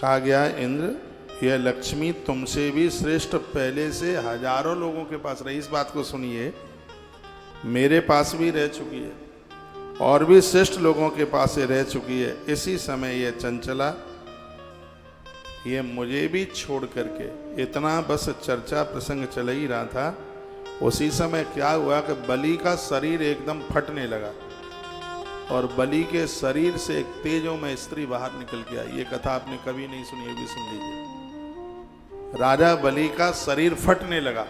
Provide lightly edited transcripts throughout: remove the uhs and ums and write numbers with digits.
कहा गया इंद्र यह लक्ष्मी तुमसे भी श्रेष्ठ पहले से हजारों लोगों के पास रही। इस बात को सुनिए, मेरे पास भी रह चुकी है और भी श्रेष्ठ लोगों के पास से रह चुकी है। इसी समय यह चंचला ये मुझे भी छोड़ करके, इतना बस चर्चा प्रसंग चल ही रहा था, उसी समय क्या हुआ कि बलि का शरीर एकदम फटने लगा और बलि के शरीर से एक तेजों में स्त्री बाहर निकल के आई। ये कथा आपने कभी नहीं सुनी होगी, सुन लीजिए। राजा बलि का शरीर फटने लगा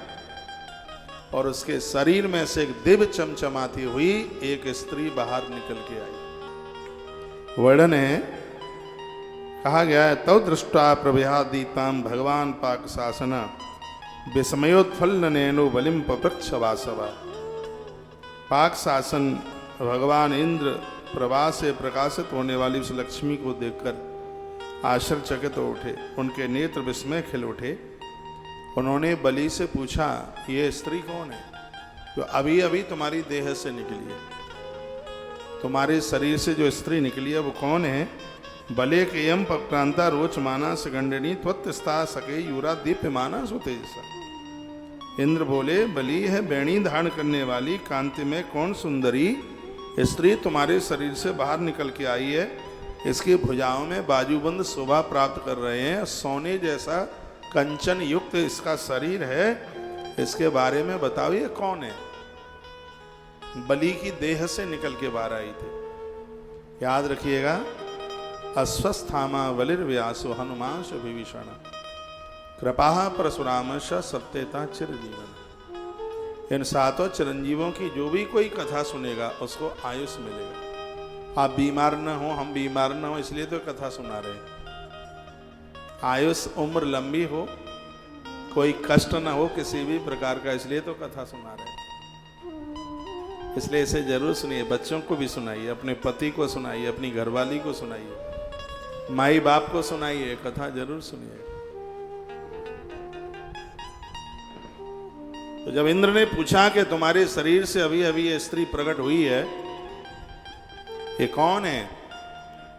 और उसके शरीर में से एक दिव्य चमचमाती हुई एक स्त्री बाहर निकल के आई। वर्णन है, कहा गया है, तव दृष्टा प्रभयादीताम भगवान पाक शासना विस्मयोत्फुल्लनेनो बलिम पपृच्छ वासवा। पाक शासन भगवान इंद्र प्रभा से प्रकाशित होने वाली उस लक्ष्मी को देखकर आश्चर्यचकित हो उठे, उनके नेत्र विस्मय खिल उठे। उन्होंने बलि से पूछा, ये स्त्री कौन है जो अभी अभी तुम्हारी देह से निकली है? तुम्हारे शरीर से जो स्त्री निकली है वो कौन है? बले के यम पक्रांता रोच मानस गंडनी त्वत्स्ता सके यूरा दीप्यमाना सुतेजसा। इंद्र बोले, बलि है बेणी धारण करने वाली कांति में कौन सुंदरी स्त्री तुम्हारे शरीर से बाहर निकल के आई है। इसकी भुजाओं में बाजूबंद शोभा प्राप्त कर रहे हैं, सोने जैसा कंचन युक्त इसका शरीर है। इसके बारे में बताओ, ये कौन है? बलि की देह से निकल के बाहर आई थे। याद रखिएगा, अस्वस्थामा बलिर्व्यासो हनुमांश विभीषण कृपा परशुरामश सत्यता चिरजीवन। इन सातों चिरंजीवों की जो भी कोई कथा सुनेगा उसको आयुष मिलेगा। आप बीमार न हो, हम बीमार न हो, इसलिए तो कथा सुना रहे हैं। आयुष उम्र लंबी हो, कोई कष्ट न हो किसी भी प्रकार का, इसलिए तो कथा सुना रहे हैं। इसलिए इसे जरूर सुनिए, बच्चों को भी सुनाइए, अपने पति को सुनाइए, अपनी घरवाली को सुनाइए, माई बाप को सुनाइए, कथा जरूर सुनिए। तो जब इंद्र ने पूछा कि तुम्हारे शरीर से अभी अभी ये स्त्री प्रकट हुई है, ये कौन है?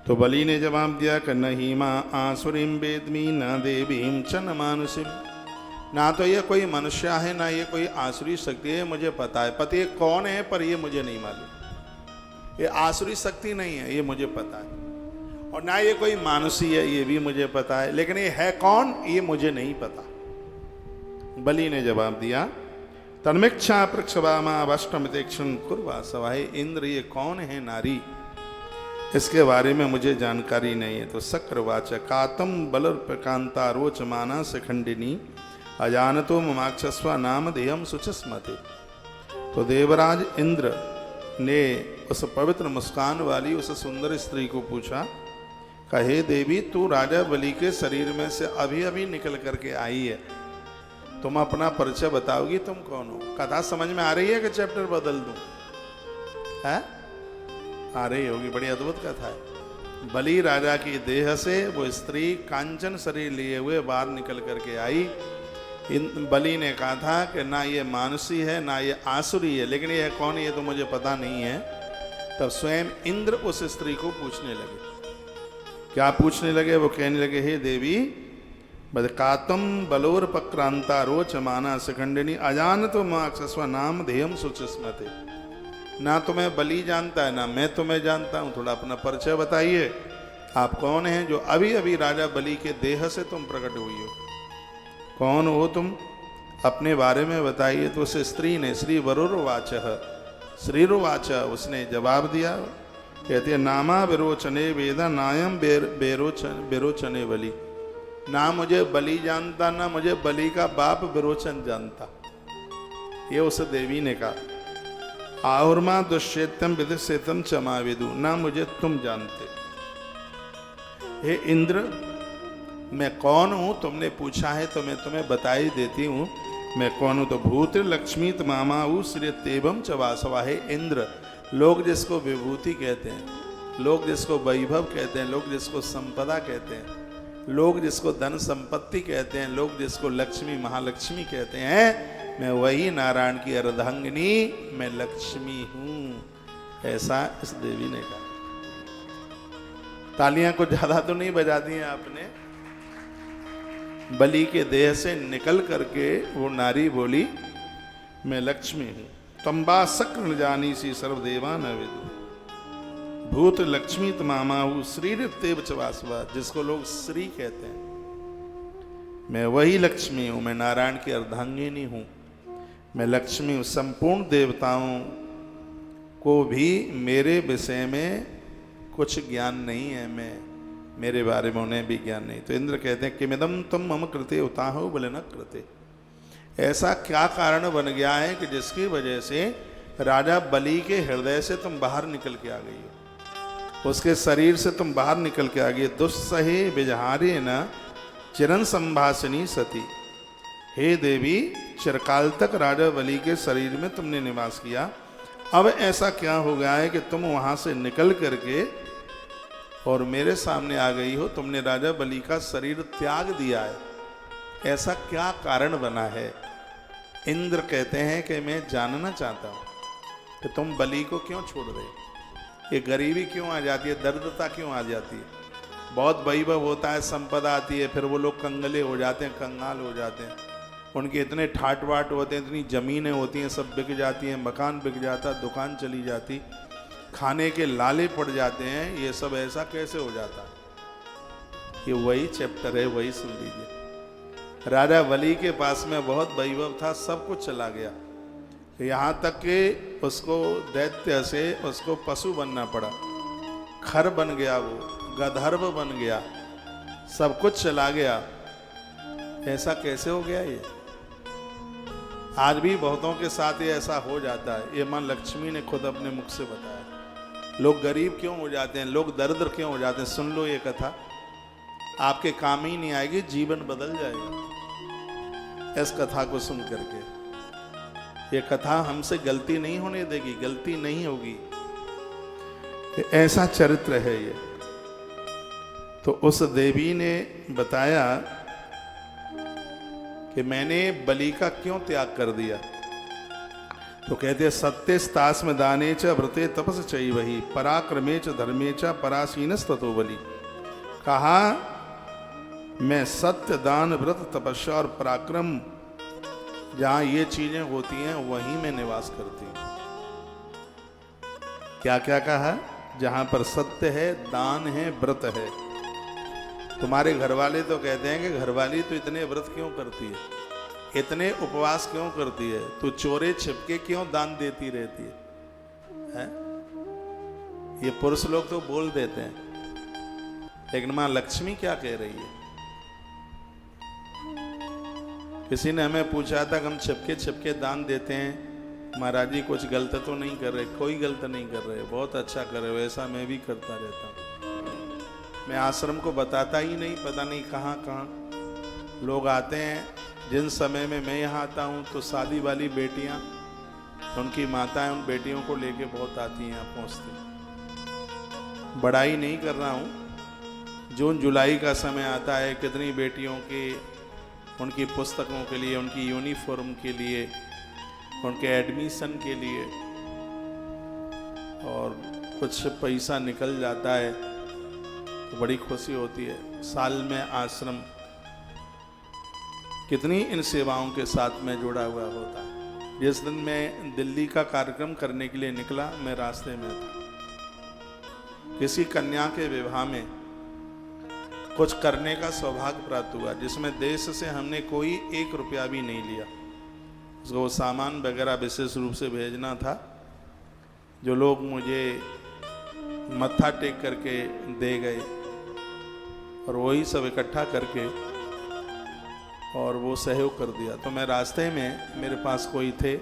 तो बलि ने जवाब दिया कि न हीमा आसुरीम वेदमी न देवीम च न मानुषीम। ना तो ये कोई मनुष्य है ना ये कोई आसुरी शक्ति है, मुझे पता है। पति कौन है पर ये मुझे नहीं मालूम। ये आसुरी शक्ति नहीं है, ये मुझे पता है। और ना ये कोई मानुषी है, ये भी मुझे पता है। लेकिन ये है कौन, ये मुझे नहीं पता। बलि ने जवाब दिया, तन्मिक्षा पृक्षवामा अष्टमितेक्षण कुर्वा सवाहे। इंद्र ये कौन है नारी, इसके बारे में मुझे जानकारी नहीं है। तो शक्रवाच कातम बलर प्रकांता रोच मानस खंडिनी अजानतो ममाक्षस्वा नाम देयम सुचस्मते। तो देवराज इंद्र ने उस पवित्र मुस्कान वाली उस सुंदर स्त्री को पूछा, कहे देवी तू राजा बलि के शरीर में से अभी अभी निकल करके आई है, तुम अपना परिचय बताओगी, तुम कौन हो? कथा समझ में आ रही है कि चैप्टर बदल दूं? है आ रही होगी, बड़ी अद्भुत कथा है। बलि राजा की देह से वो स्त्री कांचन शरीर लिए हुए बाहर निकल करके आई। बलि ने कहा था कि ना ये मानसी है ना ये आसुरी है, लेकिन ये कौन है ये तो मुझे पता नहीं है। तब स्वयं इंद्र उस स्त्री को पूछने लगे। क्या पूछने लगे? वो कहने लगे, हे देवी बदकातम बलोर पक्रांता रोच मानस खंडिनी अजान तो माक्षस्व नाम ध्येयम सुचस्मते। ना तुम्हें बलि जानता है ना मैं तुम्हें जानता हूँ, थोड़ा अपना परिचय बताइए। आप कौन हैं जो अभी अभी राजा बलि के देह से तुम प्रकट हुई हो? कौन हो तुम, अपने बारे में बताइए। तो उस स्त्री ने श्री वरुर्वाच श्रीरुवाच उसने जवाब दिया, कहती है, नामा विरोचने वेदा नायम बेरोचने बलि। ना मुझे बलि जानता ना मुझे बलि का बाप विरोचन जानता। ये उस देवी ने कहा। आहुर्मा दुष्येतम विदिशेतम चमाविदु। ना मुझे तुम जानते। हे इंद्र, मैं कौन हूं तुमने पूछा है तो मैं तुम्हें बता ही देती हूं मैं कौन हूं। तो भूत लक्ष्मी मामाऊ श्री तेवम च वासवा। हे इंद्र, लोग जिसको विभूति कहते हैं, लोग जिसको वैभव कहते हैं, लोग जिसको संपदा कहते हैं, लोग जिसको धन संपत्ति कहते हैं, लोग जिसको लक्ष्मी महालक्ष्मी कहते हैं, मैं वही नारायण की अर्धांगिनी, मैं लक्ष्मी हूं। ऐसा इस देवी ने कहा। तालियां को ज्यादा तो नहीं बजा दी हैं आपने, बलि के देह से निकल करके वो नारी बोली, मैं लक्ष्मी हूँ। तम्बा सक्र जानी सी सर्वदेवा न विदु, भूत लक्ष्मी तमामाहु श्री तेव चवासवा, जिसको लोग श्री कहते हैं। मैं वही लक्ष्मी हूँ, मैं नारायण की अर्धांगिनी हूँ, मैं लक्ष्मी हूँ। संपूर्ण देवताओं को भी मेरे विषय में कुछ ज्ञान नहीं है, मेरे बारे में उन्हें भी ज्ञान नहीं। तो इंद्र कहते हैं किमिदम तुम मम कृते उताहो बल न कृते, ऐसा क्या कारण बन गया है कि जिसकी वजह से राजा बलि के हृदय से तुम बाहर निकल के आ गई हो, उसके शरीर से तुम बाहर निकल के आ गई। दुस्सहे विजहारे न चिरन संभाषणी सती, हे देवी चिरकाल तक राजा बलि के शरीर में तुमने निवास किया, अब ऐसा क्या हो गया है कि तुम वहां से निकल करके और मेरे सामने आ गई हो, तुमने राजा बलि का शरीर त्याग दिया है, ऐसा क्या कारण बना है। इंद्र कहते हैं कि मैं जानना चाहता हूँ कि तुम बलि को क्यों छोड़ रहे, ये गरीबी क्यों आ जाती है, दरिद्रता क्यों आ जाती है, बहुत वैभव होता है, संपदा आती है, फिर वो लोग कंगले हो जाते हैं, कंगाल हो जाते हैं, उनके इतने ठाट बाट होते हैं, इतनी ज़मीनें होती हैं, सब बिक जाती हैं, मकान बिक जाता, दुकान चली जाती, खाने के लाले पड़ जाते हैं, ये सब ऐसा कैसे हो जाता है। ये वही चैप्टर है, वही सुन लीजिए। राजा बलि के पास में बहुत वैभव था, सब कुछ चला गया, यहाँ तक कि उसको दैत्य से उसको पशु बनना पड़ा, खर बन गया, वो गधर्व बन गया, सब कुछ चला गया। ऐसा कैसे हो गया ये? आज भी बहुतों के साथ ये ऐसा हो जाता है। ये मां लक्ष्मी ने खुद अपने मुख से बताया। लोग गरीब क्यों हो जाते हैं, लोग दरिद्र क्यों हो जाते हैं, सुन लो ये कथा, आपके काम ही नहीं आएगी, जीवन बदल जाएगा इस कथा को सुन करके। ये कथा हमसे गलती नहीं होने देगी, गलती नहीं होगी, ऐसा चरित्र है ये। तो उस देवी ने बताया कि मैंने बलि का क्यों त्याग कर दिया। तो कहते सत्य स्तास में दाने च व्रते तपस चई वही, पराक्रमे च धर्मे च परासीनस ततो बलि। कहा मैं सत्य दान व्रत तपस्या और पराक्रम जहां ये चीजें होती हैं वहीं मैं निवास करती हूं। क्या क्या कहा? जहां पर सत्य है, दान है, व्रत है। तुम्हारे घर वाले तो कहते हैं कि घरवाली तो इतने व्रत क्यों करती है, इतने उपवास क्यों करती है, तू चोरे छिपके क्यों दान देती रहती है? ये पुरुष लोग तो बोल देते हैं, लेकिन मां लक्ष्मी क्या कह रही है? किसी ने हमें पूछा था कि हम छिपके छिपके दान देते हैं, महाराज जी कुछ गलत तो नहीं कर रहे? कोई गलत नहीं कर रहे, बहुत अच्छा कर रहे हो, ऐसा मैं भी करता रहता हूँ। मैं आश्रम को बताता ही नहीं, पता नहीं कहाँ कहाँ लोग आते हैं। जिन समय में मैं यहाँ आता हूँ तो शादी वाली बेटियाँ, उनकी माताएं उन बेटियों को लेके बहुत आती हैं, पहुँचती। बड़ाई नहीं कर रहा हूँ, जून जुलाई का समय आता है, कितनी बेटियों की उनकी पुस्तकों के लिए, उनकी यूनिफॉर्म के लिए, उनके एडमिशन के लिए और कुछ पैसा निकल जाता है तो बड़ी खुशी होती है। साल में आश्रम कितनी इन सेवाओं के साथ में जुड़ा हुआ होता है। जिस दिन मैं दिल्ली का कार्यक्रम करने के लिए निकला, मैं रास्ते में था, किसी कन्या के विवाह में कुछ करने का सौभाग्य प्राप्त हुआ, जिसमें देश से हमने कोई 1 रुपया भी नहीं लिया। उसको सामान वगैरह विशेष रूप से भेजना था, जो लोग मुझे मत्था टेक करके दे गए और वही सब इकट्ठा करके और वो सहयोग कर दिया। तो मैं रास्ते में, मेरे पास कोई थे,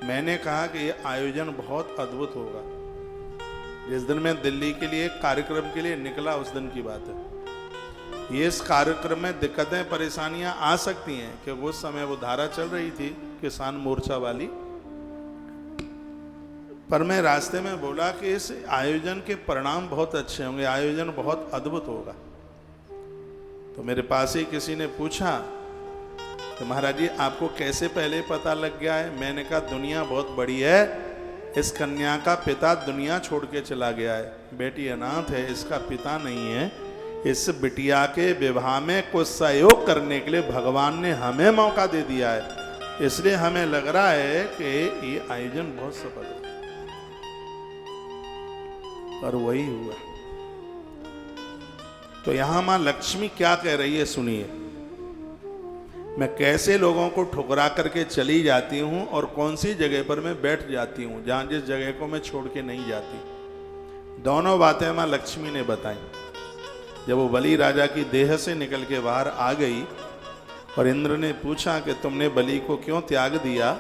मैंने कहा कि ये आयोजन बहुत अद्भुत होगा। जिस दिन मैं दिल्ली के लिए कार्यक्रम के लिए निकला, उस दिन की बात है। ये इस कार्यक्रम में दिक्कतें परेशानियां आ सकती हैं कि उस समय वो धारा चल रही थी किसान मोर्चा वाली, पर मैं रास्ते में बोला कि इस आयोजन के परिणाम बहुत अच्छे होंगे, आयोजन बहुत अद्भुत होगा। तो मेरे पास ही किसी ने पूछा कि महाराज जी आपको कैसे पहले पता लग गया है? मैंने कहा दुनिया बहुत बड़ी है, इस कन्या का पिता दुनिया छोड़ के चला गया है, बेटी अनाथ है, इसका पिता नहीं है, इस बिटिया के विवाह में कुछ सहयोग करने के लिए भगवान ने हमें मौका दे दिया है, इसलिए हमें लग रहा है कि ये आयोजन बहुत सफल है। और वही हुआ। तो यहां मां लक्ष्मी क्या कह रही है सुनिए। मैं कैसे लोगों को ठुकरा करके चली जाती हूं और कौन सी जगह पर मैं बैठ जाती हूं जहां जिस जगह को मैं छोड़ के नहीं जाती। दोनों बातें मां लक्ष्मी ने बताई। जब वो बलि राजा की देह से निकल के बाहर आ गई और इंद्र ने पूछा कि तुमने बलि को क्यों त्याग दिया,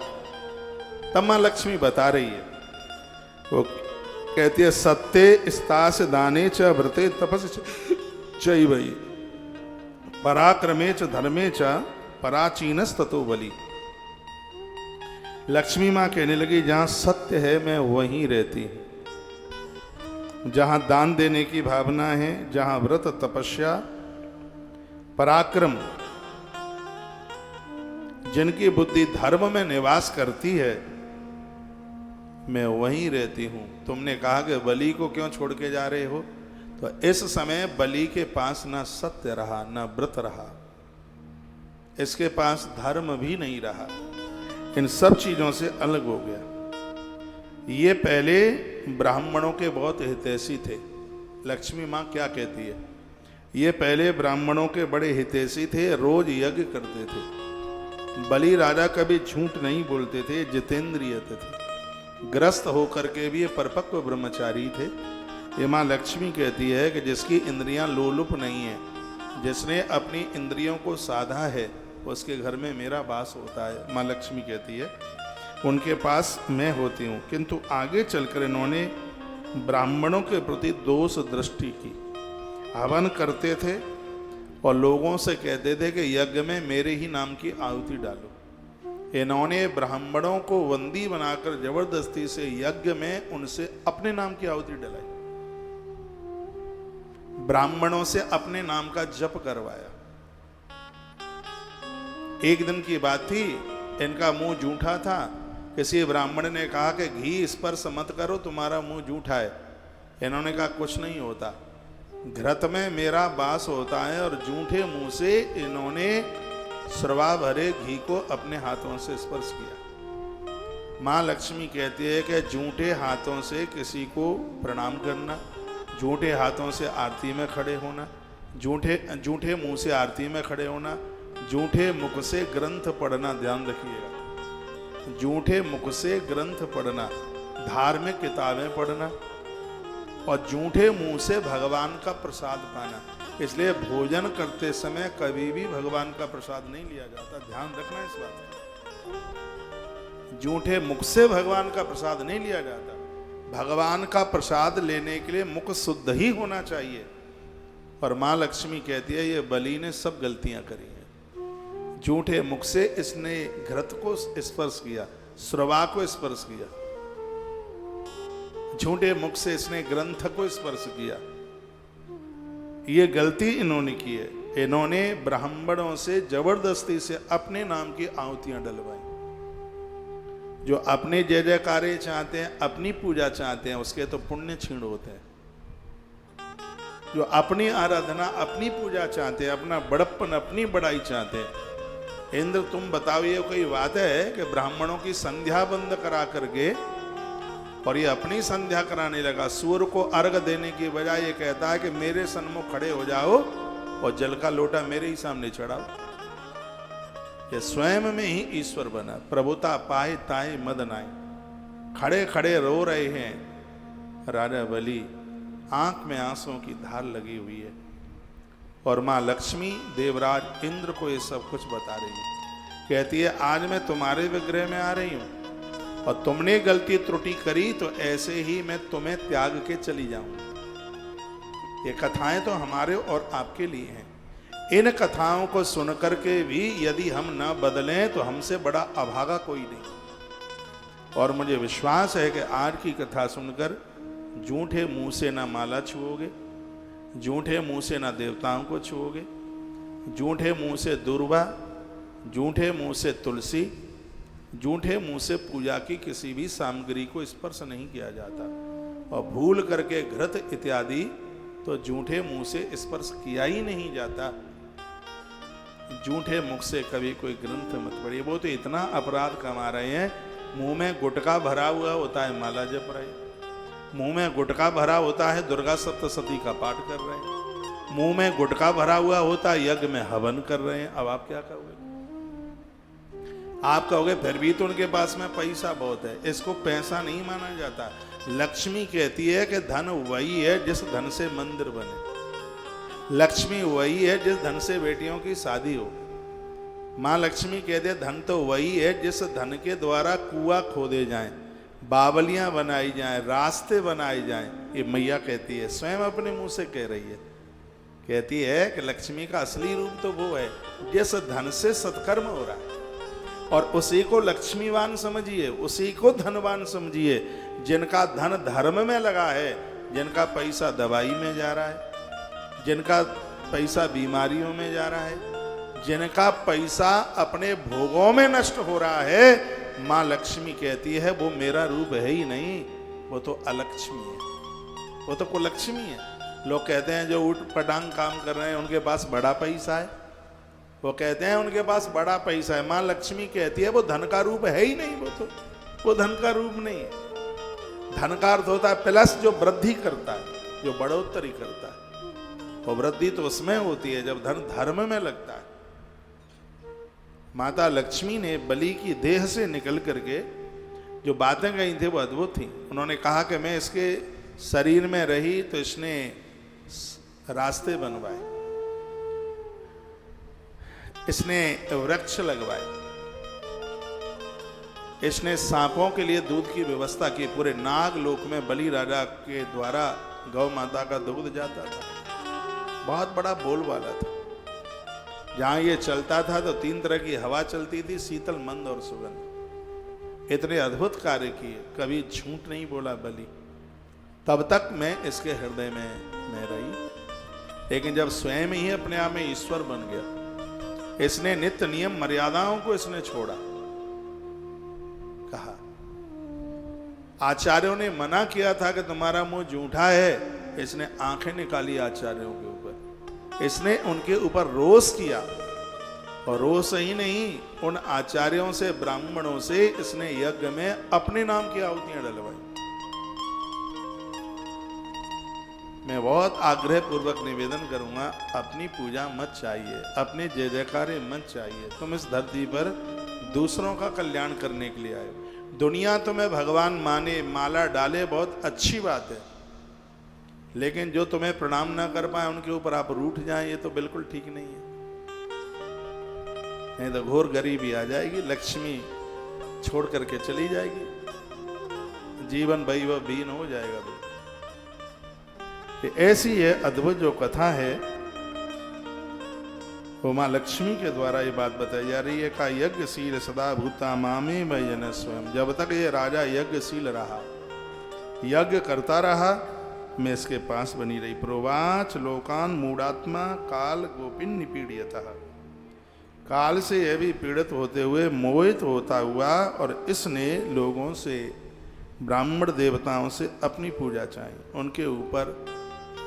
तब मां लक्ष्मी बता रही है। वो कहती है सत्य स्तास दाने च व्रते तपस चैवई पराक्रमे च धर्मे च पराचीनस ततो बलि। लक्ष्मी मां कहने लगी जहां सत्य है मैं वहीं रहती हूं, जहां दान देने की भावना है, जहां व्रत तपस्या पराक्रम जिनकी बुद्धि धर्म में निवास करती है, मैं वहीं रहती हूं। तुमने कहा कि बलि को क्यों छोड़ के जा रहे हो, तो इस समय बलि के पास ना सत्य रहा ना व्रत रहा, इसके पास धर्म भी नहीं रहा, इन सब चीजों से अलग हो गया। ये पहले ब्राह्मणों के बहुत हितैषी थे। लक्ष्मी माँ क्या कहती है, ये पहले ब्राह्मणों के बड़े हितैषी थे, रोज यज्ञ करते थे। बलि राजा कभी झूठ नहीं बोलते थे, जितेंद्रिय थे, ग्रस्त होकर के भी ये परिपक्व ब्रह्मचारी थे। ये माँ लक्ष्मी कहती है कि जिसकी इंद्रियां लोलुप नहीं है, जिसने अपनी इंद्रियों को साधा है, उसके घर में मेरा वास होता है। माँ लक्ष्मी कहती है उनके पास मैं होती हूँ। किंतु आगे चलकर इन्होंने ब्राह्मणों के प्रति दोष दृष्टि की। हवन करते थे और लोगों से कहते थे कि यज्ञ में मेरे ही नाम की आहुति डालो। इन्होंने ब्राह्मणों को बंदी बनाकर जबरदस्ती से यज्ञ में उनसे अपने नाम की आहुति डलाई, ब्राह्मणों से अपने नाम का जप करवाया। एक दिन की बात थी, इनका मुंह जूठा था। किसी ब्राह्मण ने कहा कि घी स्पर्श मत करो, तुम्हारा मुंह जूठा है। इन्होंने कहा कुछ नहीं होता, घृत में मेरा वास होता है। और जूठे मुंह से इन्होंने स्रवा भरे घी को अपने हाथों से स्पर्श किया। माँ लक्ष्मी कहती है कि जूठे हाथों से किसी को प्रणाम करना, जूठे हाथों से आरती में खड़े होना, जूठे मुंह से आरती में खड़े होना, जूठे मुख से ग्रंथ पढ़ना, ध्यान रखिएगा, जूठे मुख से ग्रंथ पढ़ना, धार्मिक किताबें पढ़ना और जूठे मुंह से भगवान का प्रसाद पाना। इसलिए भोजन करते समय कभी भी भगवान का प्रसाद नहीं लिया जाता, ध्यान रखना इस बात का। जूठे मुख से भगवान का प्रसाद नहीं लिया जाता। भगवान का प्रसाद लेने के लिए मुख शुद्ध ही होना चाहिए। और माँ लक्ष्मी कहती है ये बलि ने सब गलतियां करी हैं। जूठे मुख से इसने घृत को स्पर्श किया, स्रवा को स्पर्श किया, झूठे मुख से इसने ग्रंथ को स्पर्श किया। ये गलती इन्होंने की है। इन्होंने ब्राह्मणों से जबरदस्ती से अपने नाम की आहुतियां डलवाई। जो अपने जय जयकारे चाहते हैं, अपनी पूजा चाहते हैं, उसके तो पुण्य छीण होते हैं। जो अपनी आराधना, अपनी पूजा चाहते हैं, अपना बड़प्पन, अपनी बड़ाई चाहते हैं। इंद्र तुम बताओ ये कोई बात है कि ब्राह्मणों की संध्या बंद करा करके और ये अपनी संध्या कराने लगा। सूर्य को अर्घ देने की बजाय ये कहता है कि मेरे सन्मुख खड़े हो जाओ और जल का लोटा मेरे ही सामने चढ़ाओ। ये स्वयं में ही ईश्वर बना, प्रभुता पाए ताए मद नाए। खड़े खड़े रो रहे हैं राजा बलि, आंख में आंसुओं की धार लगी हुई है। और माँ लक्ष्मी देवराज इंद्र को ये सब कुछ बता रही है। कहती है आज मैं तुम्हारे विग्रह में आ रही हूं और तुमने गलती त्रुटि करी तो ऐसे ही मैं तुम्हें त्याग के चली जाऊंगी। ये कथाएं तो हमारे और आपके लिए हैं। इन कथाओं को सुनकर के भी यदि हम न बदलें तो हमसे बड़ा अभागा कोई नहीं। और मुझे विश्वास है कि आज की कथा सुनकर झूठे मुंह से ना माला छुओगे, झूठे मुंह से ना देवताओं को छुओगे, झूठे मुंह से दुर्वा, झूठे मुंह से तुलसी, झूठे मुंह से पूजा की किसी भी सामग्री को स्पर्श नहीं किया जाता। और भूल करके घृत इत्यादि तो झूठे मुंह से स्पर्श किया ही नहीं जाता। झूठे मुख से कभी कोई ग्रंथ मत पढ़िए। वो तो इतना अपराध कमा रहे हैं, मुंह में गुटखा भरा हुआ होता है, माला जप रहे। मुंह में गुटखा भरा होता है, दुर्गा सप्तशती का पाठ कर रहे हैं। मुंह में गुटखा भरा हुआ होता है, यज्ञ में हवन कर रहे हैं। अब आप क्या कहोगे? आप कहोगे फिर भी तो उनके पास में पैसा बहुत है। इसको पैसा नहीं माना जाता। लक्ष्मी कहती है कि धन वही है जिस धन से मंदिर बने। लक्ष्मी वही है जिस धन से बेटियों की शादी हो। माँ लक्ष्मी कहते हैं धन तो वही है जिस धन के द्वारा कुआं खोदे जाएं, बावलियां बनाई जाएं, रास्ते बनाए जाएं। ये मैया कहती है, स्वयं अपने मुंह से कह रही है। कहती है कि लक्ष्मी का असली रूप तो वो है जिस धन से सत्कर्म हो रहा है, और उसी को लक्ष्मीवान समझिए, उसी को धनवान समझिए। जिनका धन धर्म में लगा है, जिनका पैसा दवाई में जा रहा है, जिनका पैसा बीमारियों में जा रहा है, जिनका पैसा अपने भोगों में नष्ट हो रहा है, माँ लक्ष्मी कहती है वो मेरा रूप है ही नहीं, वो तो अलक्ष्मी है, वो तो कुलक्ष्मी है। लोग कहते हैं जो उठ पटांग काम कर रहे हैं उनके पास बड़ा पैसा है, वो कहते हैं उनके पास बड़ा पैसा है। माँ लक्ष्मी कहती है वो धन का रूप है ही नहीं, वो धन का रूप नहीं है। धन का अर्थ होता है प्लस, जो वृद्धि करता है, जो बढ़ोतरी करता है। और वृद्धि तो उसमें होती है जब धन धर्म में लगता है। माता लक्ष्मी ने बलि की देह से निकल करके जो बातें कही थी वो अद्भुत थी। उन्होंने कहा कि मैं इसके शरीर में रही तो इसने रास्ते बनवाए, इसने वृक्ष लगवाए, इसने सांपों के लिए दूध की व्यवस्था की। पूरे नाग लोक में बलि राजा के द्वारा गौ माता का दूध जाता था। बहुत बड़ा बोल वाला था। जहां ये चलता था तो 3 तरह की हवा चलती थी, शीतल, मंद और सुगंध। इतने अद्भुत कार्य किए, कभी झूठ नहीं बोला बलि। तब तक मैं इसके हृदय में रही। लेकिन जब स्वयं ही अपने आप में ईश्वर बन गया, इसने नित्य नियम मर्यादाओं को इसने छोड़ा। कहा आचार्यों ने मना किया था कि तुम्हारा मुंह झूठा है, इसने आंखें निकाली आचार्यों के ऊपर। इसने उनके ऊपर रोष किया, और रोष ही नहीं, उन आचार्यों से, ब्राह्मणों से इसने यज्ञ में अपने नाम की आहुतियां डलवाई। मैं बहुत आग्रह पूर्वक निवेदन करूंगा, अपनी पूजा मत चाहिए, अपने जय जयकारे मत चाहिए। तुम इस धरती पर दूसरों का कल्याण करने के लिए आए हो। दुनिया तुम्हें भगवान माने, माला डाले, बहुत अच्छी बात है, लेकिन जो तुम्हें प्रणाम ना कर पाए उनके ऊपर आप रूठ जाएं, ये तो बिल्कुल ठीक नहीं है। नहीं तो घोर गरीबी आ जाएगी, लक्ष्मी छोड़ करके चली जाएगी, जीवन वैभव बीन हो जाएगा। ऐसी ये अद्भुत जो कथा है वो माँ लक्ष्मी के द्वारा ये बात बताई जा रही है। का यज्ञशील सदा भूता मामे भजन स्वयं। जब तक ये राजा यज्ञशील रहा, यज्ञ करता रहा, मैं इसके पास बनी रही। प्रोवाच लोकान मूढ़ात्मा काल गोपिन निपीड़ियतः। काल से यह भी पीड़ित होते हुए मोहित होता हुआ, और इसने लोगों से, ब्राह्मण देवताओं से अपनी पूजा चाहिए, उनके ऊपर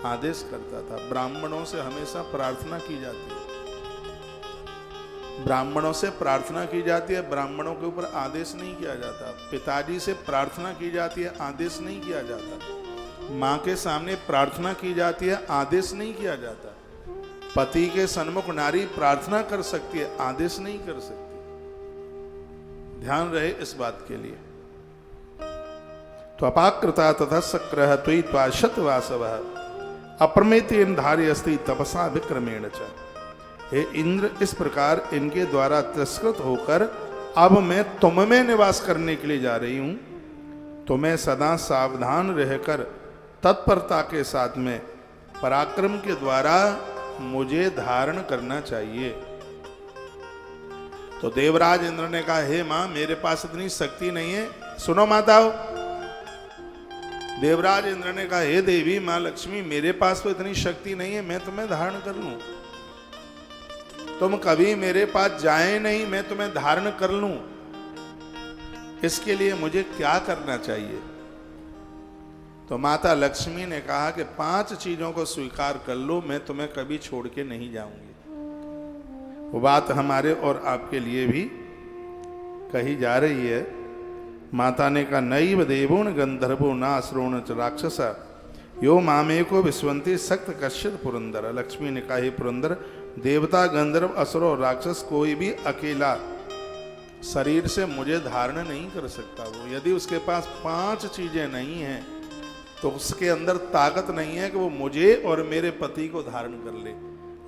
आदेश करता था। ब्राह्मणों से हमेशा प्रार्थना की जाती है, ब्राह्मणों से प्रार्थना की जाती है, ब्राह्मणों के ऊपर आदेश नहीं किया जाता। पिताजी से प्रार्थना की जाती है, आदेश नहीं किया जाता। माँ के सामने प्रार्थना की जाती है, आदेश नहीं किया जाता। पति के सन्मुख नारी प्रार्थना कर सकती है, आदेश नहीं कर सकती। ध्यान रहे इस बात के लिए। तो अपाकृता तथा सक्रह त्वयि त्वाशत वासवः अप्रमेतेन धार्य अस्ति तपसा विक्रमेण च। हे इंद्र, इस प्रकार इनके द्वारा तिरस्कृत होकर अब मैं तुम में निवास करने के लिए जा रही हूं। तुम्हें सदा सावधान रहकर तत्परता के साथ में पराक्रम के द्वारा मुझे धारण करना चाहिए। तो देवराज इंद्र ने कहा, हे मां, मेरे पास इतनी शक्ति नहीं है। सुनो माताओं, देवराज इंद्र ने कहा, हे देवी मां लक्ष्मी, मेरे पास तो इतनी शक्ति नहीं है मैं तुम्हें धारण कर लूं। तुम कभी मेरे पास जाए नहीं, मैं तुम्हें धारण कर लूं, इसके लिए मुझे क्या करना चाहिए? तो माता लक्ष्मी ने कहा कि 5 चीजों को स्वीकार कर लो, मैं तुम्हें कभी छोड़ के नहीं जाऊंगी। वो बात हमारे और आपके लिए भी कही जा रही है। माता ने कहा नैव देवोन गंधर्वो ना असुरोण च राक्षसा यो मामे को विश्वंती सक्त कश्यप पुरंदर। लक्ष्मी ने कहा हे पुरंदर, देवता गंधर्व असुर और राक्षस कोई भी अकेला शरीर से मुझे धारण नहीं कर सकता। वो यदि उसके पास 5 चीजें नहीं हैं तो उसके अंदर ताकत नहीं है कि वो मुझे और मेरे पति को धारण कर ले।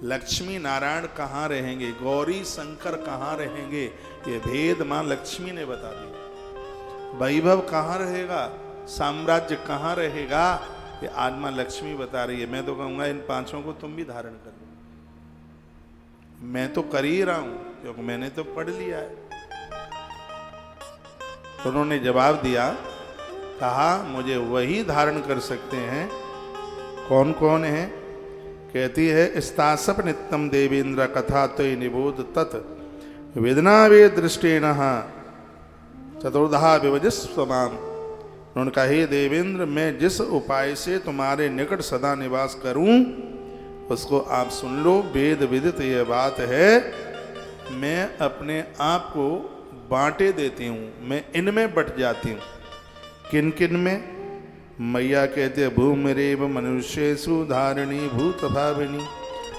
लक्ष्मी नारायण कहाँ रहेंगे, गौरी शंकर कहाँ रहेंगे, ये भेद मां लक्ष्मी ने बता दिया। वैभव कहाँ रहेगा, साम्राज्य कहाँ रहेगा, ये आज मां लक्ष्मी बता रही है। मैं तो कहूंगा इन 5 को तुम भी धारण कर लो। मैं तो कर ही रहा हूं क्योंकि मैंने तो पढ़ लिया है। तो उन्होंने जवाब दिया, कहा मुझे वही धारण कर सकते हैं। कौन कौन है? कहती है स्तासप नित्यम देवेंद्र कथा तय निबोध तत् वेदना वे दृष्टेन चतुर्धा विभजिस्वमाम। उन्होंने कहा हे देवेंद्र, मैं जिस उपाय से तुम्हारे निकट सदा निवास करूं उसको आप सुन लो। वेद विदित यह बात है, मैं अपने आप को बांटे देती हूं, मैं इनमें बट जाती हूं। किन किन में? मैया कहते हैं भूमिरेव मनुष्येषु धारिणी भूत भाविनी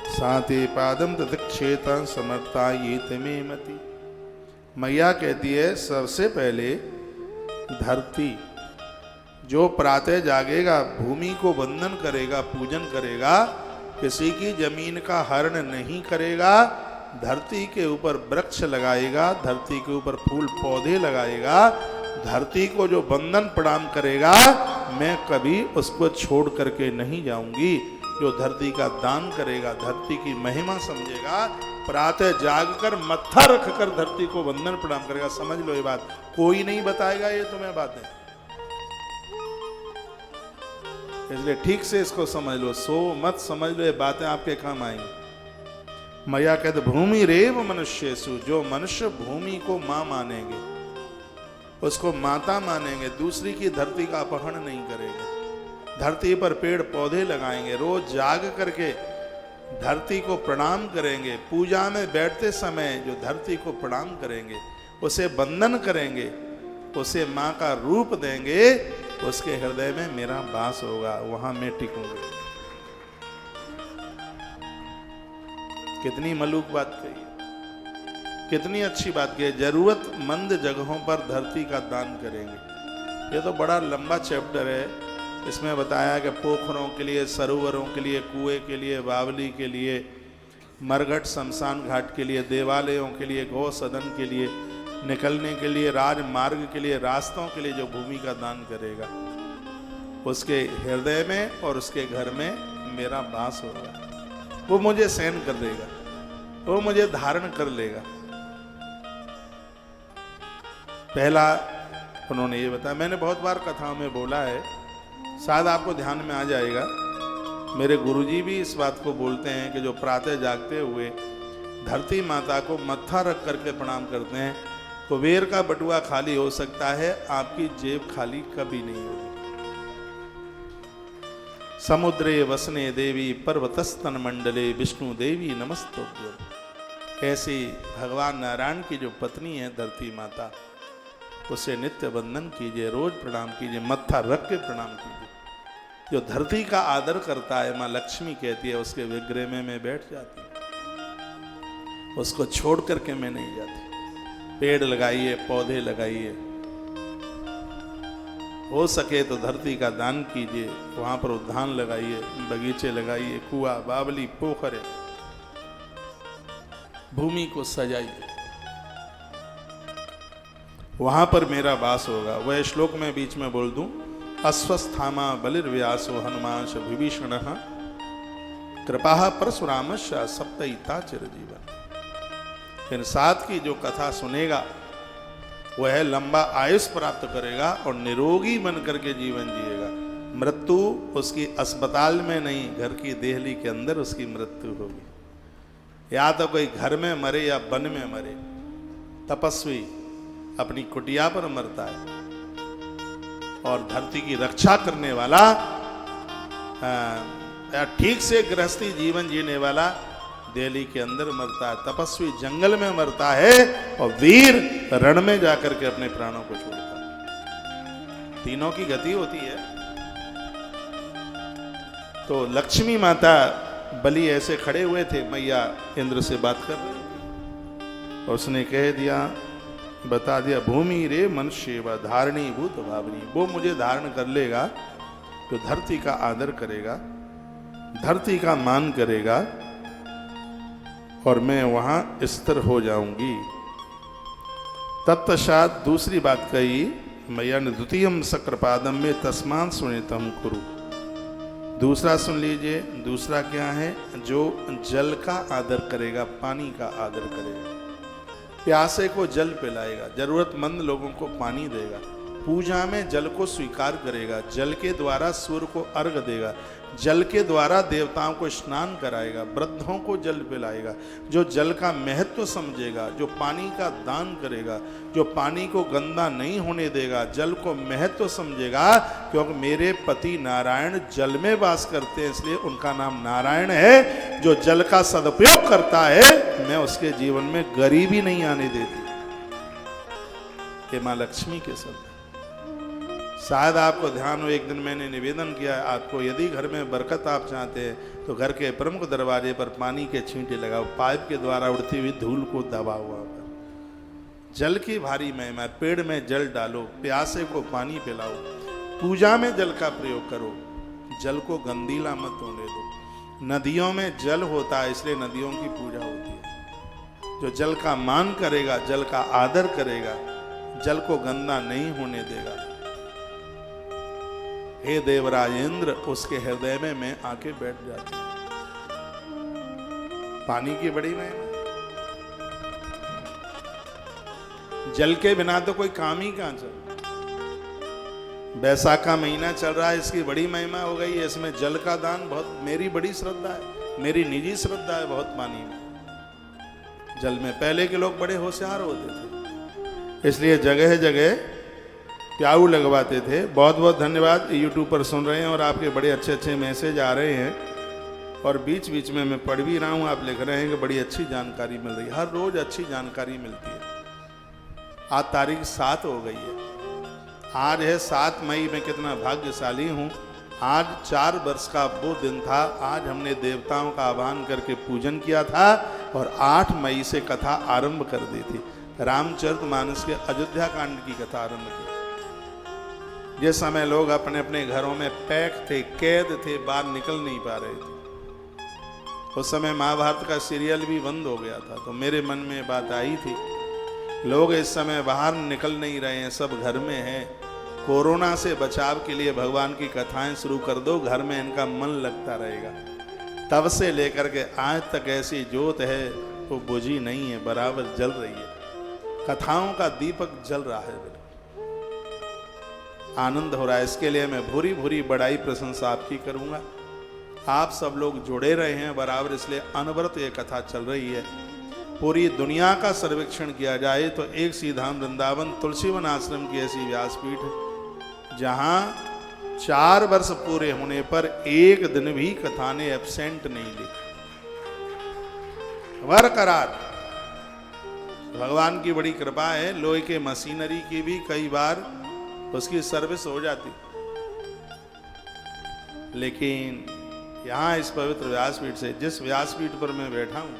साते पादम तत्क्षेता समर्था ये तमे मति। मैया कहती है सबसे पहले धरती, जो प्रातः जागेगा, भूमि को वंदन करेगा, पूजन करेगा, किसी की जमीन का हरण नहीं करेगा, धरती के ऊपर वृक्ष लगाएगा, धरती के ऊपर फूल पौधे लगाएगा, धरती को जो वंदन प्रणाम करेगा, मैं कभी उसको छोड़ करके नहीं जाऊंगी। जो धरती का दान करेगा, धरती की महिमा समझेगा, प्रातः जागकर मत्था रखकर धरती को वंदन प्रणाम करेगा। समझ लो ये बात, कोई नहीं बताएगा ये तुम्हें बातें, इसलिए ठीक से इसको समझ लो। सो मत समझ लो, ये बातें आपके काम आएंगी। मैया कहते भूमि रेव मनुष्येषु, जो मनुष्य भूमि को मां मानेंगे, उसको माता मानेंगे, दूसरी की धरती का अपहरण नहीं करेंगे, धरती पर पेड़ पौधे लगाएंगे, रोज जाग करके धरती को प्रणाम करेंगे, पूजा में बैठते समय जो धरती को प्रणाम करेंगे, उसे वंदन करेंगे, उसे मां का रूप देंगे, उसके हृदय में मेरा वास होगा, वहां मैं टिकूंगा। कितनी मलूक बात कही, कितनी अच्छी बात कही। जरूरतमंद जगहों पर धरती का दान करेंगे। ये तो बड़ा लंबा चैप्टर है, इसमें बताया कि पोखरों के लिए, सरोवरों के लिए, कुएं के लिए, बावली के लिए, मरघट शमशान घाट के लिए, देवालयों के लिए, गौ सदन के लिए, निकलने के लिए, राजमार्ग के लिए, रास्तों के लिए जो भूमि का दान करेगा, उसके हृदय में और उसके घर में मेरा वास होगा। वो मुझे सहन कर देगा, वो मुझे धारण कर लेगा। पहला उन्होंने ये बताया, मैंने बहुत बार कथाओं में बोला है, शायद आपको ध्यान में आ जाएगा। मेरे गुरुजी भी इस बात को बोलते हैं कि जो प्रातः जागते हुए धरती माता को मत्था रख करके प्रणाम करते हैं, कुबेर का बटुआ खाली हो सकता है, आपकी जेब खाली कभी नहीं होगी। समुद्रे वसने देवी पर्वतस्तन मंडले विष्णु देवी नमस्तुभ्यं। ऐसी भगवान नारायण की जो पत्नी है धरती माता, उसे नित्य वंदन कीजिए, रोज प्रणाम कीजिए, मत्था रख के प्रणाम कीजिए। जो धरती का आदर करता है, माँ लक्ष्मी कहती है, उसके विग्रह में मैं बैठ जाती हूँ, उसको छोड़ करके मैं नहीं जाती। पेड़ लगाइए, पौधे लगाइए, हो सके तो धरती का दान कीजिए, वहां पर उद्यान लगाइए, बगीचे लगाइए, कुआं, बावली, पोखरे, भूमि को सजाइए, वहां पर मेरा वास होगा। वह श्लोक में बीच में बोल दूं, अश्वस्थामा बलिर्व्यासो हनुमान विभीषण कृपा परशुरामश्च सप्तईता चिरजीवन। इन 7 की जो कथा सुनेगा वह लंबा आयुष प्राप्त करेगा और निरोगी बन करके जीवन जिएगा। मृत्यु उसकी अस्पताल में नहीं, घर की देहली के अंदर उसकी मृत्यु होगी। या तो कोई घर में मरे या वन में मरे। तपस्वी अपनी कुटिया पर मरता है, और धरती की रक्षा करने वाला, ठीक से गृहस्थी जीवन जीने वाला दिल्ली के अंदर मरता है, तपस्वी जंगल में मरता है, और वीर रण में जाकर के अपने प्राणों को छोड़ता है। तीनों की गति होती है। तो लक्ष्मी माता बलि ऐसे खड़े हुए थे, मैया इंद्र से बात कर रहे थे, और उसने कह दिया, बता दिया, भूमि रे मनुष्य व धारणी भूत भावनी, वो मुझे धारण कर लेगा जो धरती का आदर करेगा, धरती का मान करेगा, और मैं वहां स्थिर हो जाऊंगी। तत्पश्चात दूसरी बात कही मैया ने, द्वितीयम शक्रपादम में तस्मान सुनितम कुरु। दूसरा सुन लीजिए, दूसरा क्या है? जो जल का आदर करेगा, पानी का आदर करेगा, प्यासे को जल पिलाएगा, जरूरतमंद लोगों को पानी देगा, पूजा में जल को स्वीकार करेगा, जल के द्वारा सूर्य को अर्घ देगा, जल के द्वारा देवताओं को स्नान कराएगा, वृद्धों को जल पिलाएगा, जो जल का महत्व समझेगा, जो पानी का दान करेगा, जो पानी को गंदा नहीं होने देगा, जल को महत्व समझेगा, क्योंकि मेरे पति नारायण जल में वास करते हैं, इसलिए उनका नाम नारायण है। जो जल का सदुपयोग करता है, मैं उसके जीवन में गरीबी नहीं आने देती। ये मां लक्ष्मी के शब्द। शायद आपको ध्यान हो, एक दिन मैंने निवेदन किया, आपको यदि घर में बरकत आप चाहते हैं तो घर के प्रमुख दरवाजे पर पानी के छींटे लगाओ, पाइप के द्वारा उड़ती हुई धूल को दबाओ। वहां पर जल की भारी महिमा, पेड़ में जल डालो, प्यासे को पानी पिलाओ, पूजा में जल का प्रयोग करो, जल को गंदीला मत होने दो। नदियों में जल होता है, इसलिए नदियों की पूजा होती है। जो जल का मान करेगा, जल का आदर करेगा, जल को गंदा नहीं होने देगा, हे देवराज इंद्र, उसके हृदय में मैं आके बैठ जाती हूं। पानी की बड़ी महिमा, जल के बिना तो कोई काम ही कहां चल। बैसाख का महीना चल रहा है, इसकी बड़ी महिमा हो गई है। इसमें जल का दान बहुत, मेरी बड़ी श्रद्धा है, मेरी निजी श्रद्धा है बहुत पानी में, जल में। पहले के लोग बड़े होशियार होते थे, इसलिए जगह जगह प्याऊ लगवाते थे। बहुत बहुत धन्यवाद, यूट्यूब पर सुन रहे हैं और आपके बड़े अच्छे अच्छे मैसेज आ रहे हैं, और बीच बीच में मैं पढ़ भी रहा हूँ, आप लिख रहे हैं कि बड़ी अच्छी जानकारी मिल रही है। हर रोज अच्छी जानकारी मिलती है। आज तारीख 7 हो गई है, आज है 7 मई। मैं कितना भाग्यशाली हूँ, आज 4 वर्ष का वो दिन था। आज हमने देवताओं का आह्वान करके पूजन किया था, और 8 मई से कथा आरंभ कर दी थी। रामचरितमानस के अयोध्या कांड की कथा आरंभ की। जिस समय लोग अपने अपने घरों में पैक थे, कैद थे, बाहर निकल नहीं पा रहे थे, उस समय महाभारत का सीरियल भी बंद हो गया था। तो मेरे मन में बात आई थी, लोग इस समय बाहर निकल नहीं रहे हैं, सब घर में हैं। कोरोना से बचाव के लिए भगवान की कथाएं शुरू कर दो, घर में इनका मन लगता रहेगा। तब से लेकर के आज तक ऐसी ज्योत है वो बुझी नहीं है, बराबर जल रही है। कथाओं का दीपक जल रहा है, आनंद हो रहा है। इसके लिए मैं भूरी भूरी बड़ाई प्रशंसा आपकी करूंगा। आप सब लोग जुड़े रहे हैं बराबर, इसलिए अनवरत ये कथा चल रही है। पूरी दुनिया का सर्वेक्षण किया जाए तो एक सीधाम वृंदावन तुलसीवन आश्रम की ऐसी व्यासपीठ है जहां 4 वर्ष पूरे होने पर एक दिन भी कथा ने एब्सेंट नहीं ली, बरकरार। भगवान की बड़ी कृपा है, लोहे के मशीनरी की भी कई बार उसकी सर्विस हो जाती, लेकिन यहां इस पवित्र व्यासपीठ से, जिस व्यासपीठ पर मैं बैठा हूं,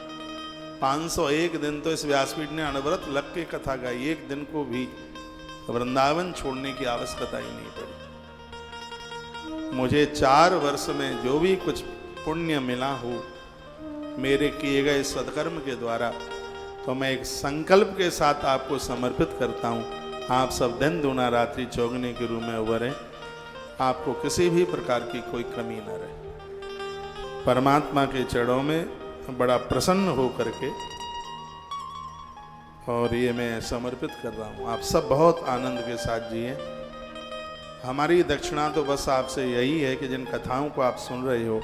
501 दिन तो इस व्यासपीठ ने अनवरत लग के कथा गाई। एक दिन को भी वृंदावन छोड़ने की आवश्यकता ही नहीं पड़ी। मुझे 4 वर्ष में जो भी कुछ पुण्य मिला हो मेरे किए गए सत्कर्म के द्वारा, तो मैं एक संकल्प के साथ आपको समर्पित करता हूं। आप सब दिन दूना रात्रि चौगने के रूप में उभरे, आपको किसी भी प्रकार की कोई कमी न रहे। परमात्मा के चरणों में बड़ा प्रसन्न हो करके और ये मैं समर्पित कर रहा हूँ। आप सब बहुत आनंद के साथ जिए। हमारी दक्षिणा तो बस आपसे यही है कि जिन कथाओं को आप सुन रहे हो,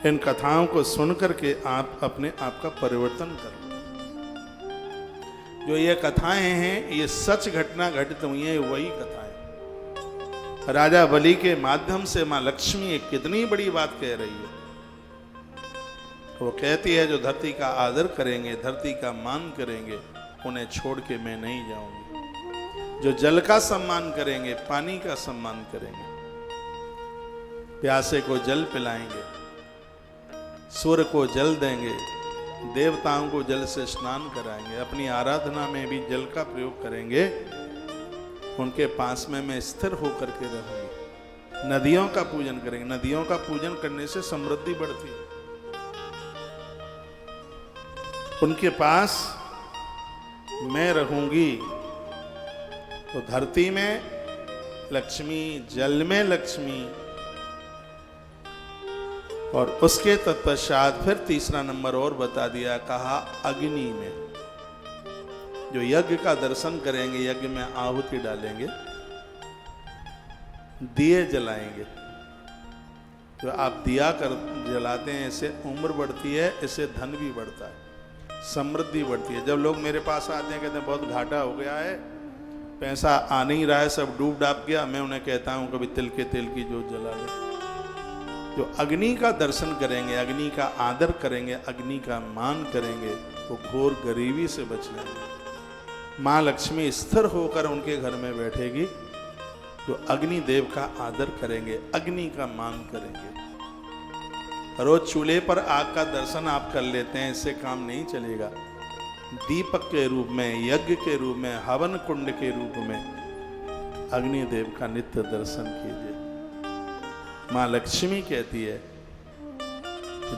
इन कथाओं को सुन करके आप अपने आप का परिवर्तन करो। जो ये कथाएं हैं, ये सच घटना घटित हुई है, वही कथाएं। राजा बलि के माध्यम से मां लक्ष्मी एक कितनी बड़ी बात कह रही है। वो कहती है जो धरती का आदर करेंगे, धरती का मान करेंगे, उन्हें छोड़ के मैं नहीं जाऊंगी। जो जल का सम्मान करेंगे, पानी का सम्मान करेंगे, प्यासे को जल पिलाएंगे, सूर्य को जल देंगे, देवताओं को जल से स्नान कराएंगे, अपनी आराधना में भी जल का प्रयोग करेंगे, उनके पास में मैं स्थिर होकर के रहूंगी। नदियों का पूजन करेंगे। नदियों का पूजन करने से समृद्धि बढ़ती है। उनके पास मैं रहूंगी तो धरती में लक्ष्मी, जल में लक्ष्मी, और उसके तत्पश्चात फिर तीसरा नंबर और बता दिया, कहा अग्नि में। जो यज्ञ का दर्शन करेंगे, यज्ञ में आहुति डालेंगे, दिए जलाएंगे। जो आप दिया कर जलाते हैं, इससे उम्र बढ़ती है, इससे धन भी बढ़ता है, समृद्धि बढ़ती है। जब लोग मेरे पास आते हैं, कहते हैं बहुत घाटा हो गया है, पैसा आ नहीं रहा है, सब डूब डाब गया, मैं उन्हें कहता हूं कभी तिल के तेल की जोत जला ले। जो अग्नि का दर्शन करेंगे, अग्नि का आदर करेंगे, अग्नि का मान करेंगे, वो घोर गरीबी से बच जाएंगे। माँ लक्ष्मी स्थिर होकर उनके घर में बैठेगी। जो अग्नि देव का आदर करेंगे, अग्नि का मान करेंगे। रोज चूल्हे पर आग का दर्शन आप कर लेते हैं, इससे काम नहीं चलेगा। दीपक के रूप में, यज्ञ के रूप में, हवन कुंड के रूप में अग्नि देव का नित्य दर्शन कीजिए। माँ लक्ष्मी कहती है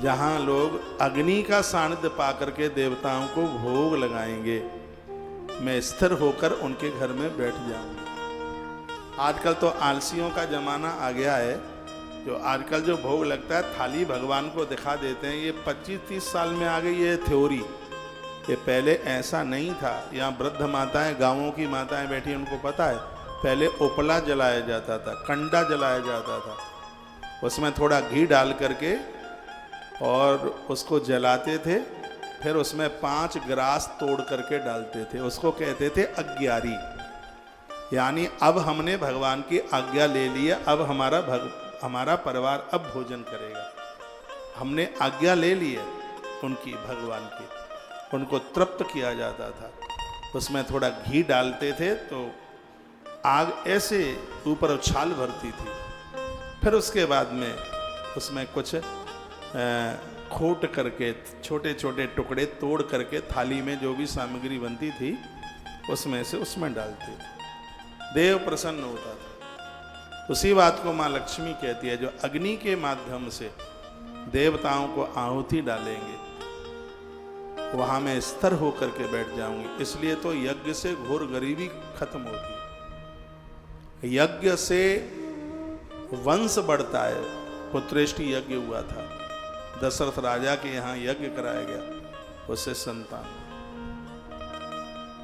जहां लोग अग्नि का सानिध्य पाकर के देवताओं को भोग लगाएंगे, मैं स्थिर होकर उनके घर में बैठ जाऊंगी। आजकल तो आलसियों का जमाना आ गया है। जो आजकल जो भोग लगता है, थाली भगवान को दिखा देते हैं। ये 25-30 साल में आ गई ये थ्योरी। ये पहले ऐसा नहीं था। यहाँ वृद्ध माताएं, गांवों की माताएं बैठी, उनको पता है। पहले उपला जलाया जाता था, कंडा जलाया जाता था, उसमें थोड़ा घी डाल करके और उसको जलाते थे। फिर उसमें 5 ग्रास तोड़ करके डालते थे, उसको कहते थे अग्यारी। यानी अब हमने भगवान की आज्ञा ले ली है, अब हमारा परिवार अब भोजन करेगा। हमने आज्ञा ले ली है उनकी, भगवान की। उनको तृप्त किया जाता था। उसमें थोड़ा घी डालते थे तो आग ऐसे ऊपर उछाल भरती थी। फिर उसके बाद में उसमें कुछ खोट करके, छोटे छोटे टुकड़े तोड़ करके थाली में जो भी सामग्री बनती थी उसमें से उसमें डालते थे। देव प्रसन्न होता था। उसी बात को माँ लक्ष्मी कहती है, जो अग्नि के माध्यम से देवताओं को आहुति डालेंगे, वहां मैं स्थिर होकर के बैठ जाऊंगी। इसलिए तो यज्ञ से घोर गरीबी खत्म होती है। यज्ञ से वंश बढ़ता है। पुत्रेष्टि यज्ञ हुआ था, दशरथ राजा के यहाँ यज्ञ कराया गया, उससे संतान।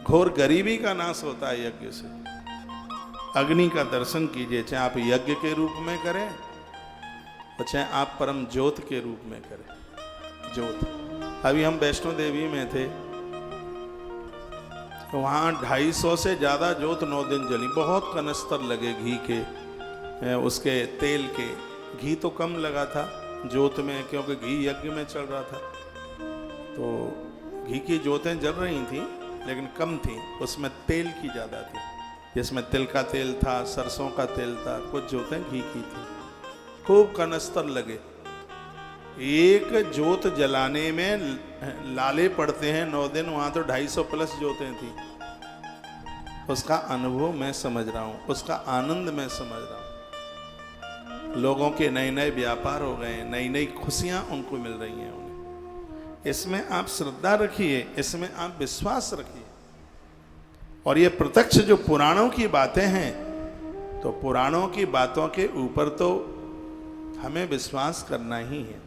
घोर गरीबी का नाश होता है यज्ञ से। अग्नि का दर्शन कीजिए, चाहे आप यज्ञ के रूप में करें और चाहे आप परम ज्योत के रूप में करें। ज्योत, अभी हम वैष्णो देवी में थे तो वहाँ 250 से ज़्यादा ज्योत 9 दिन जली। बहुत कनस्तर लगे घी के, उसके तेल के। घी तो कम लगा था ज्योत में, क्योंकि घी यज्ञ में चल रहा था, तो घी की ज्योतें जल रही थी लेकिन कम थी। उसमें तेल की ज़्यादा थी, जिसमें तिल का तेल था, सरसों का तेल था, कुछ ज्योतें घी की थी। खूब कनस्तर लगे। एक ज्योत जलाने में लाले पड़ते हैं 9 दिन। वहाँ तो 250 प्लस ज्योतें थी। उसका अनुभव मैं समझ रहा हूँ, उसका आनंद मैं समझ रहा हूँ। लोगों के नए नए व्यापार हो गए, नई नई खुशियाँ उनको मिल रही हैं उन्हें। इसमें आप श्रद्धा रखिए, इसमें आप विश्वास रखिए। और ये प्रत्यक्ष जो पुराणों की बातें हैं, तो पुराणों की बातों के ऊपर तो हमें विश्वास करना ही है।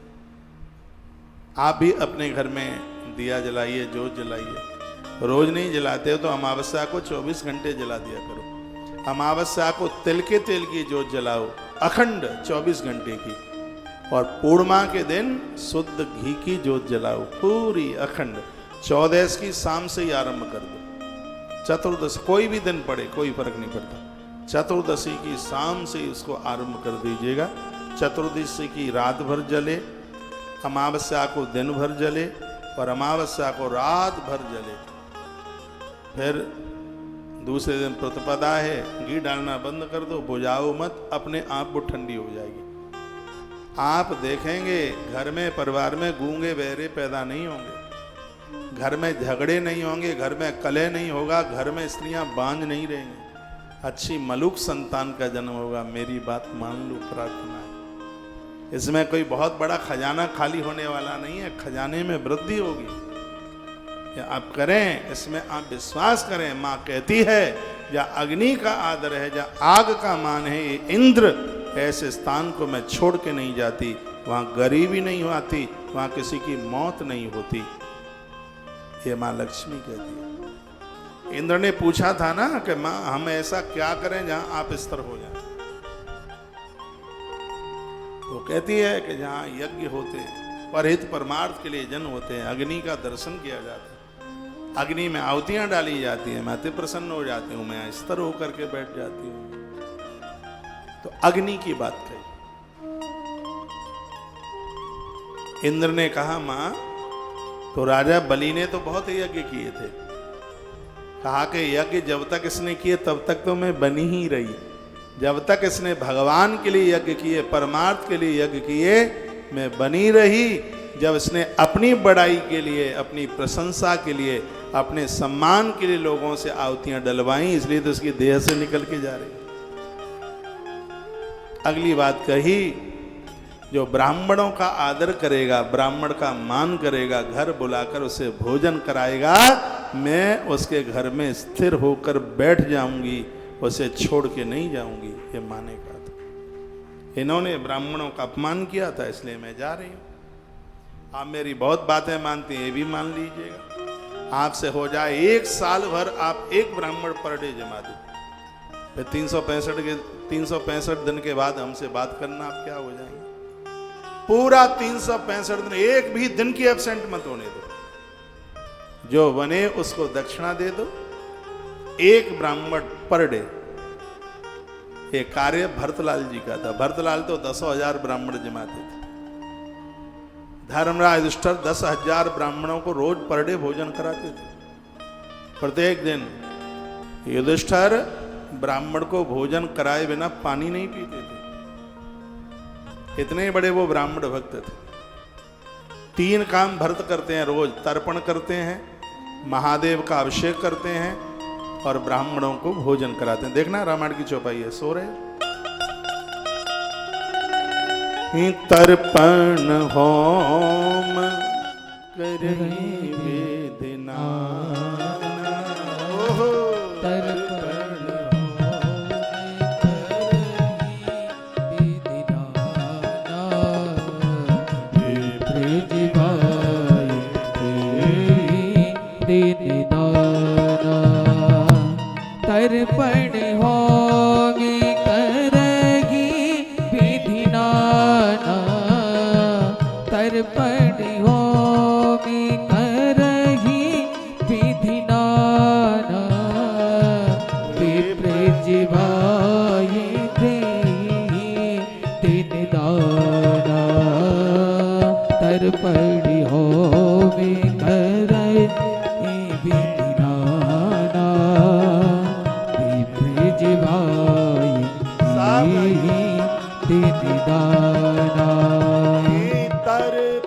आप भी अपने घर में दिया जलाइए, जोत जलाइए। रोज नहीं जलाते हो तो अमावस्या को 24 घंटे जला दिया करो। अमावस्या को तिल के तेल की जोत जलाओ, अखंड 24 घंटे की। और पूर्णिमा के दिन शुद्ध घी की जोत जलाओ, पूरी अखंड। 14 की शाम से ही आरंभ कर दो। चतुर्दश कोई भी दिन पड़े, कोई फर्क नहीं पड़ता। चतुर्दशी की शाम से उसको आरंभ कर दीजिएगा। चतुर्दशी की रात भर जले, अमावस्या को दिन भर जले और अमावस्या को रात भर जले। फिर दूसरे दिन प्रतिपदा है, घी डालना बंद कर दो, बुझाओ मत, अपने आप वो ठंडी हो जाएगी। आप देखेंगे घर में परिवार में गूंगे बहरे पैदा नहीं होंगे, घर में झगड़े नहीं होंगे, घर में कलह नहीं होगा, घर में स्त्रियां बांझ नहीं रहेंगी, अच्छी मलुक संतान का जन्म होगा। मेरी बात मान लो, प्रार्थना है। इसमें कोई बहुत बड़ा खजाना खाली होने वाला नहीं है, खजाने में वृद्धि होगी। आप करें, इसमें आप विश्वास करें। माँ कहती है या अग्नि का आदर है, या आग का मान है, ये इंद्र ऐसे स्थान को मैं छोड़ के नहीं जाती, वहां गरीबी नहीं आती, वहां किसी की मौत नहीं होती। ये माँ लक्ष्मी कहती है। इंद्र ने पूछा था ना कि माँ हम ऐसा क्या करें जहां आप स्थिर हो जाए, तो कहती है कि जहां यज्ञ होते हैं, परहित परमार्थ के लिए जन होते हैं, अग्नि का दर्शन किया जाता है, अग्नि में आहुतियां डाली जाती है, मैं अति प्रसन्न हो जाती हूं, मैं स्थिर होकर के बैठ जाती हूं। तो अग्नि की बात कही। इंद्र ने कहा मां, तो राजा बलि ने तो बहुत यज्ञ किए थे। कहा कि यज्ञ जब तक इसने किए तब तक तो मैं बनी ही रही, जब तक इसने भगवान के लिए यज्ञ किए, परमार्थ के लिए यज्ञ किए, मैं बनी रही। जब इसने अपनी बड़ाई के लिए, अपनी प्रशंसा के लिए, अपने सम्मान के लिए लोगों से आहुतियां डलवाई, इसलिए तो इसकी देह से निकल के जा रही। अगली बात कही, जो ब्राह्मणों का आदर करेगा, ब्राह्मण का मान करेगा, घर बुलाकर उसे भोजन कराएगा, मैं उसके घर में स्थिर होकर बैठ जाऊंगी, उसे छोड़ के नहीं जाऊंगी। ये माने का था। इन्होंने ब्राह्मणों का अपमान किया था, इसलिए मैं जा रही हूं। आप मेरी बहुत बातें मानती हैं, ये भी मान लीजिएगा। आपसे हो जाए 1 साल भर आप एक ब्राह्मण पर डे जमा दो, फिर 365 दिन के बाद हमसे बात करना, आप क्या हो जाएंगे। पूरा 365 दिन एक भी दिन की एब्सेंट मत होने दो। जो बने उसको दक्षिणा दे दो, एक ब्राह्मण पर डे। ये कार्य भरतलाल जी का था। भरतलाल तो 10,000 ब्राह्मण जमाते थे। धर्मराज युधिष्ठिर 10,000 ब्राह्मणों को रोज पर डे भोजन कराते थे। प्रत्येक दिन युधिष्ठिर ब्राह्मण को भोजन कराए बिना पानी नहीं पीते थे, इतने बड़े वो ब्राह्मण भक्त थे। 3 काम भरत करते हैं रोज, तर्पण करते हैं, महादेव का अभिषेक करते हैं और ब्राह्मणों को भोजन कराते हैं। देखना रामायण की चौपाई है, सो रहे। तर्पण होम करहि वेदना, तर्पण होगी करगी विधि नाना, तर्पण होगी करगी विधि नाना, विप्र जीवाय देहि दिन दाना, तर्पण होगी करगी विधि नाना,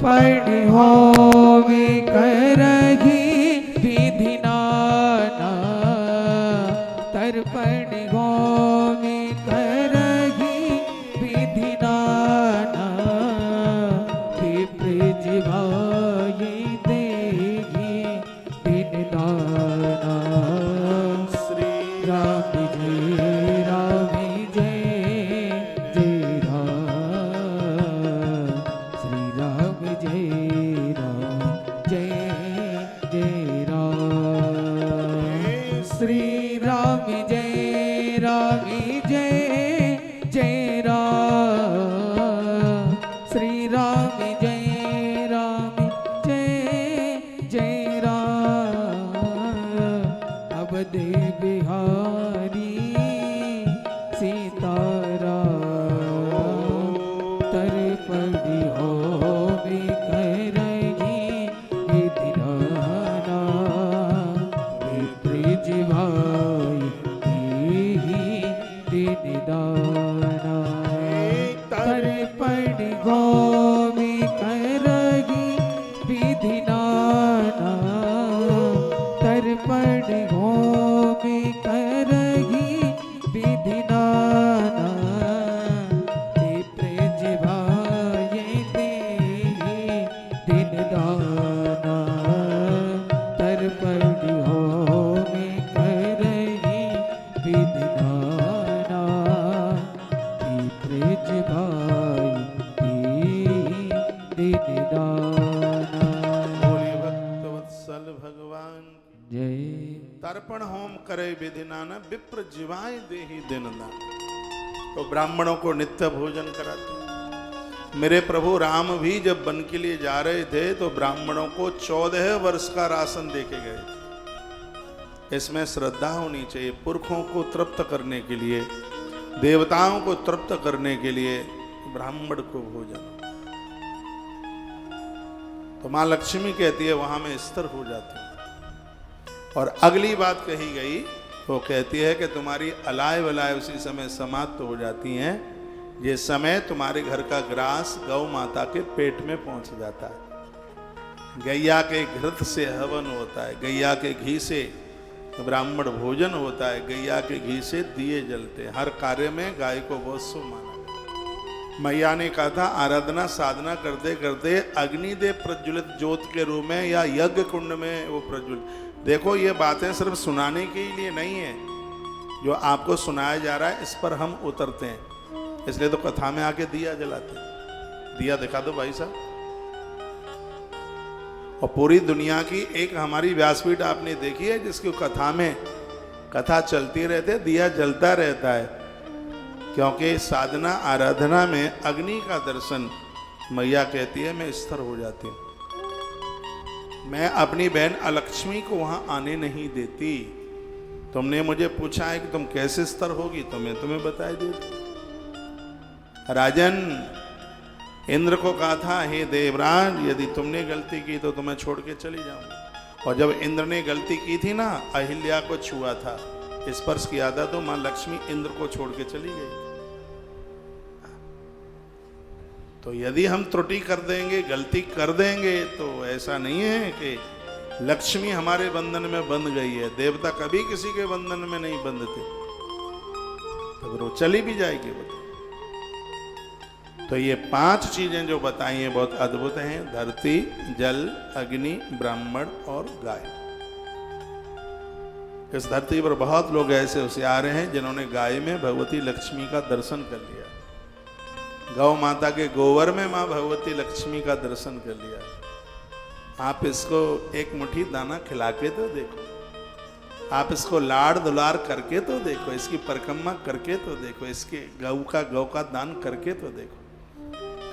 तर्पण होवे करही विधि नाना, तर्पण होवे करही विधि नाना, विप्र जीवाय देहि दिन दाना। श्री राम जय राम जय जय राम, श्री राम जय राम जय जय राम, श्री राम जय जय राम, श्री राम जय जय राम। अवध बिहारी नाना तर्पण होमे करही विधि नाना प्रजभाये देहि दिन दाना तर्पण होमे करही विधि नाना प्रजभाये देहि दिन दाना। बोलिए भक्तवत्सल भगवान की जय। तर्पण होम करे विधि नाना विप्र जीवाय देहि दिन दान। तो ब्राह्मणों को नित्य भोजन कराते। मेरे प्रभु राम भी जब वन के लिए जा रहे थे तो ब्राह्मणों को 14 वर्ष का राशन देके गए थे। इसमें श्रद्धा होनी चाहिए। पुरखों को तृप्त करने के लिए, देवताओं को तृप्त करने के लिए ब्राह्मण को भोजन। तो मां लक्ष्मी कहती है वहां में स्थिर हो जाती हूं। और अगली बात कही गई वो कहती है कि तुम्हारी अलाय वलाय उसी समय समाप्त हो जाती हैं। ये समय तुम्हारे घर का ग्रास गौ माता के पेट में पहुंच जाता है। गैया के घृत से हवन होता है, गैया के घी से ब्राह्मण भोजन होता है, गैया के घी से दिए जलते हैं। हर कार्य में गाय को बहुत शुभ माना गया। मैया ने कहा था आराधना साधना करते करते अग्निदेव प्रज्वलित ज्योत के रूप में या यज्ञ कुंड में वो प्रज्वलित। देखो ये बातें सिर्फ सुनाने के लिए नहीं है। जो आपको सुनाया जा रहा है इस पर हम उतरते हैं। इसलिए तो कथा में आके दिया जलाते हैं। दिया दिखा दो भाई साहब। और पूरी दुनिया की एक हमारी व्यासपीठ आपने देखी है जिसकी कथा में कथा चलती रहती है, दिया जलता रहता है। क्योंकि साधना आराधना में अग्नि का दर्शन मैया कहती है मैं स्थिर हो जाती हूँ। मैं अपनी बहन अलक्ष्मी को वहां आने नहीं देती। तुमने मुझे पूछा है कि तुम कैसे स्थिर होगी तो मैं तुम्हें बता देती। राजन इंद्र को कहा था हे देवराज यदि तुमने गलती की तो तुम्हें छोड़ के चली जाऊंगी। और जब इंद्र ने गलती की थी ना, अहिल्या को छुआ था, स्पर्श किया था, तो मां लक्ष्मी इंद्र को छोड़ के चली गई। तो यदि हम त्रुटि कर देंगे, गलती कर देंगे, तो ऐसा नहीं है कि लक्ष्मी हमारे बंधन में बंध गई है। देवता कभी किसी के बंधन में नहीं बंधते। अगर वो चली भी जाएगी वो तो ये 5 चीजें जो बताई हैं बहुत अद्भुत हैं। धरती, जल, अग्नि, ब्राह्मण और गाय। इस धरती पर बहुत लोग ऐसे होशियार हैं जिन्होंने गाय में भगवती लक्ष्मी का दर्शन कर लिया। गौ माता के गोबर में मां भगवती लक्ष्मी का दर्शन कर लिया। आप इसको एक मुट्ठी दाना खिला के तो देखो, आप इसको लाड़ दुलार करके तो देखो, इसकी परिक्रमा करके तो देखो, इसके गौ का दान करके तो देखो,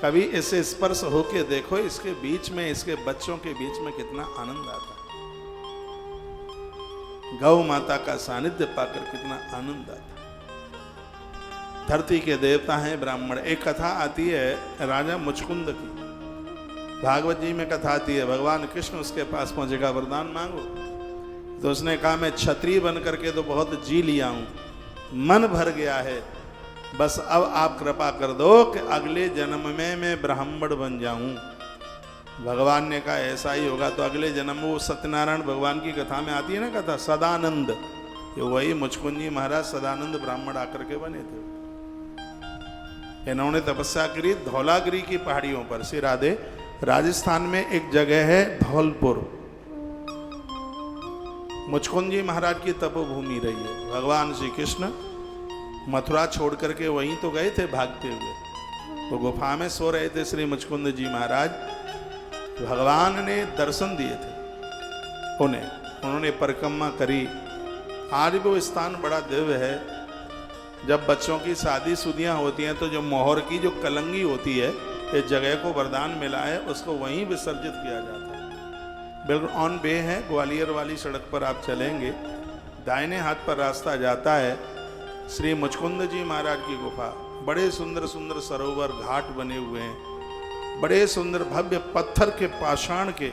कभी इसे स्पर्श होके देखो, इसके बीच में, इसके बच्चों के बीच में कितना आनंद आता है। गौ माता का सानिध्य पाकर कितना आनंद आता है। धरती के देवता हैं ब्राह्मण। एक कथा आती है राजा मुचकुंद की, भागवत जी में कथा आती है। भगवान कृष्ण उसके पास पहुंचेगा, वरदान मांगो। तो उसने कहा मैं क्षत्रिय बन करके तो बहुत जी लिया हूं, मन भर गया है, बस अब आप कृपा कर दो कि अगले जन्म में मैं ब्राह्मण बन जाऊं। भगवान ने कहा ऐसा ही होगा। तो अगले जन्म वो सत्यनारायण भगवान की कथा में आती है ना कथा, सदानंद, ये वही मुचकुंद जी महाराज सदानंद ब्राह्मण आकर के बने थे। इन्होंने तपस्या करी धौलागिरी की पहाड़ियों पर। श्री राधे, राजस्थान में एक जगह है धौलपुर, मुचकुंद जी महाराज की तपोभूमि रही है। भगवान श्री कृष्ण मथुरा छोड़ करके वहीं तो गए थे भागते हुए, तो गुफा में सो रहे थे श्री मुचकुंद जी महाराज। भगवान ने दर्शन दिए थे उन्हें, उन्होंने परिक्रमा करी। आज भी वो स्थान बड़ा दिव्य है। जब बच्चों की शादी शुदियाँ होती हैं तो जो मोहर की जो कलंगी होती है, इस जगह को वरदान मिला है, उसको वहीं विसर्जित किया जाता है। बिल्कुल ऑन वे है, ग्वालियर वाली सड़क पर आप चलेंगे, दाहिने हाथ पर रास्ता जाता है श्री मुचकुंद जी महाराज की गुफा। बड़े सुंदर सुंदर सरोवर घाट बने हुए हैं, बड़े सुंदर भव्य पत्थर के पाषाण के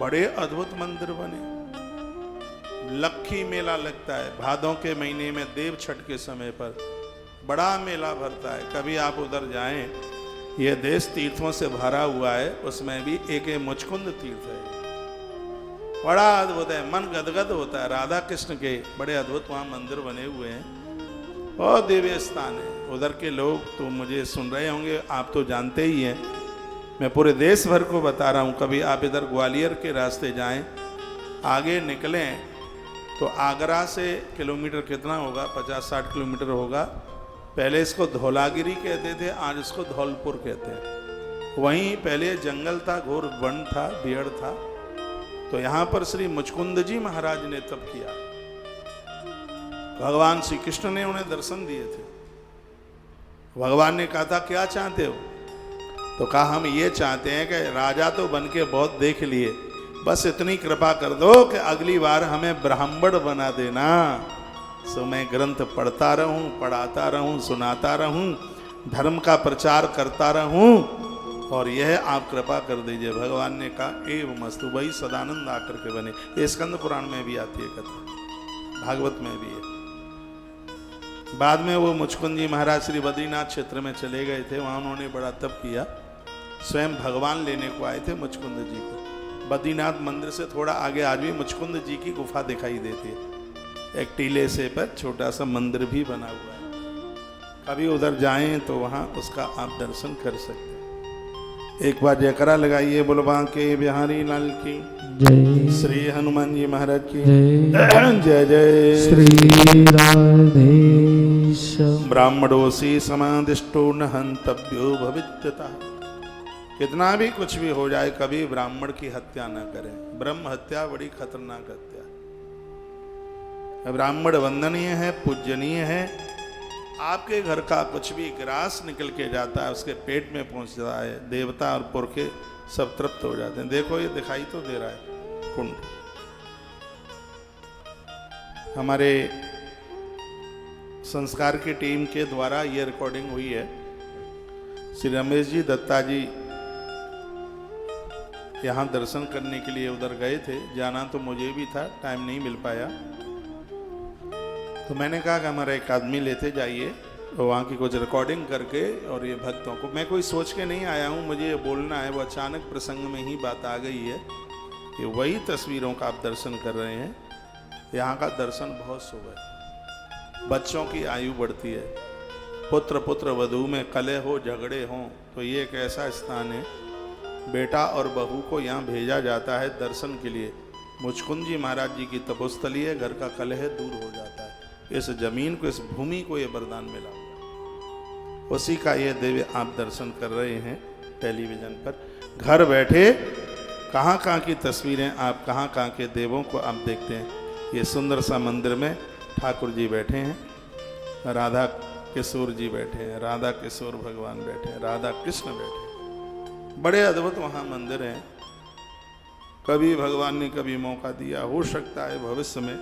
बड़े अद्भुत मंदिर बने। लक्खी मेला लगता है भादों के महीने में, देव छठ के समय पर बड़ा मेला भरता है। कभी आप उधर जाएं, यह देश तीर्थों से भरा हुआ है, उसमें भी एक मुचकुंद तीर्थ है। बड़ा अद्भुत है, मन गदगद होता है। राधा कृष्ण के बड़े अद्भुत वहाँ मंदिर बने हुए हैं, बहुत दिव्य स्थान है। उधर के लोग तो मुझे सुन रहे होंगे, आप तो जानते ही हैं, मैं पूरे देश भर को बता रहा हूँ। कभी आप इधर ग्वालियर के रास्ते जाएं, आगे निकलें तो आगरा से किलोमीटर कितना होगा, 50-60 किलोमीटर होगा। पहले इसको धौलागिरी कहते थे, आज इसको धौलपुर कहते हैं। वहीं पहले जंगल था, घोर वन था, बियड़ था। तो यहाँ पर श्री मुचकुंद जी महाराज ने तप किया। भगवान श्री कृष्ण ने उन्हें दर्शन दिए थे। भगवान ने कहा था क्या चाहते हो, तो कहा हम ये चाहते हैं कि राजा तो बन के बहुत देख लिए, बस इतनी कृपा कर दो कि अगली बार हमें ब्राह्मण बना देना, सो मैं ग्रंथ पढ़ता रहूं, पढ़ाता रहूं, सुनाता रहूं, धर्म का प्रचार करता रहूं, और यह आप कृपा कर दीजिए। भगवान ने कहा एवं मस्तु, वही सदानंद आकर के बने। ये स्कंद पुराण में भी आती है कथा, भागवत में भी है। बाद में वो मुचकुंद जी महाराज श्री बद्रीनाथ क्षेत्र में चले गए थे, वहाँ उन्होंने बड़ा तप किया। स्वयं भगवान लेने को आए थे मुचकुंद जी को। बद्रीनाथ मंदिर से थोड़ा आगे आज भी मुचकुंद जी की गुफा दिखाई देती है, एक टीले से पर छोटा सा मंदिर भी बना हुआ है। कभी उधर जाएं तो वहाँ उसका आप दर्शन कर सकते हैं। एक बार जयकारा लगाइए, बोलो बांके बिहारी लाल की जय। श्री हनुमान जी महाराज की जय। जय जय श्री राधेश्याम। ब्राह्मणोसी समादिष्टो न हंतव्यो भवित्यता। कितना भी कुछ भी हो जाए, कभी ब्राह्मण की हत्या न करें। ब्रह्म हत्या बड़ी खतरनाक हत्या। ब्राह्मण वंदनीय है, पूजनीय है। आपके घर का कुछ भी ग्रास निकल के जाता है, उसके पेट में पहुंचता है, देवता और पुरखे सब तृप्त हो जाते हैं। देखो ये दिखाई तो दे रहा है कुंड। हमारे संस्कार की टीम के द्वारा ये रिकॉर्डिंग हुई है। श्री रमेश जी दत्ता जी यहाँ दर्शन करने के लिए उधर गए थे। जाना तो मुझे भी था, टाइम नहीं मिल पाया। तो मैंने कहा कि हमारा एक आदमी लेते जाइए और वहाँ की कुछ रिकॉर्डिंग करके, और ये भक्तों को, मैं कोई सोच के नहीं आया हूँ, मुझे ये बोलना है, वो अचानक प्रसंग में ही बात आ गई है कि वही तस्वीरों का आप दर्शन कर रहे हैं। यहाँ का दर्शन बहुत शुभ है। बच्चों की आयु बढ़ती है, पुत्र पुत्र वधू में कलह हो, झगड़े हों, तो ये एक ऐसा स्थान है। बेटा और बहू को यहाँ भेजा जाता है दर्शन के लिए। मुचकुंद जी महाराज जी की तपोस्थली है, घर का कलह दूर हो जाता है। इस जमीन को, इस भूमि को ये वरदान मिला हुआ, उसी का ये दिव्य आप दर्शन कर रहे हैं टेलीविजन पर। घर बैठे कहाँ कहाँ की तस्वीरें, आप कहाँ कहाँ के देवों को आप देखते हैं। ये सुंदर सा मंदिर में ठाकुर जी बैठे हैं, राधा किशोर जी बैठे हैं, राधा किशोर भगवान बैठे हैं, राधा कृष्ण बैठे हैं। बड़े अद्भुत वहाँ मंदिर हैं। कभी भगवान ने कभी मौका दिया, हो सकता है भविष्य में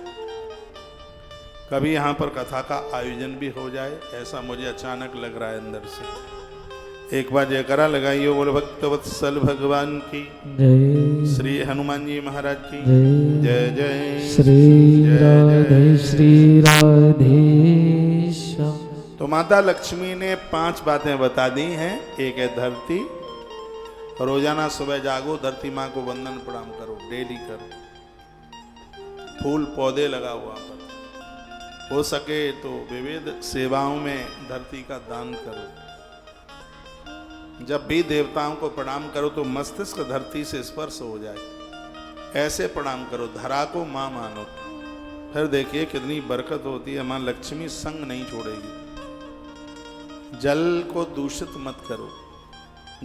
कभी यहाँ पर कथा का आयोजन भी हो जाए, ऐसा मुझे अचानक लग रहा है अंदर से। एक बार जयकारा लगाइए, बोलो भक्तवत्सल भगवान की जय। श्री हनुमान जी महाराज की जय। जय जय श्री राधे श्री राधेश्याम। तो माता लक्ष्मी ने 5 बातें बता दी हैं। एक है धरती, रोजाना सुबह जागो, धरती माँ को वंदन प्रणाम करो, डेली करो। फूल पौधे लगाओ, वहाँ पर हो सके तो विविध सेवाओं में धरती का दान करो। जब भी देवताओं को प्रणाम करो तो मस्तिष्क धरती से स्पर्श हो जाए, ऐसे प्रणाम करो। धरा को माँ मानो, फिर देखिए कितनी बरकत होती है। माँ लक्ष्मी संग नहीं छोड़ेगी। जल को दूषित मत करो।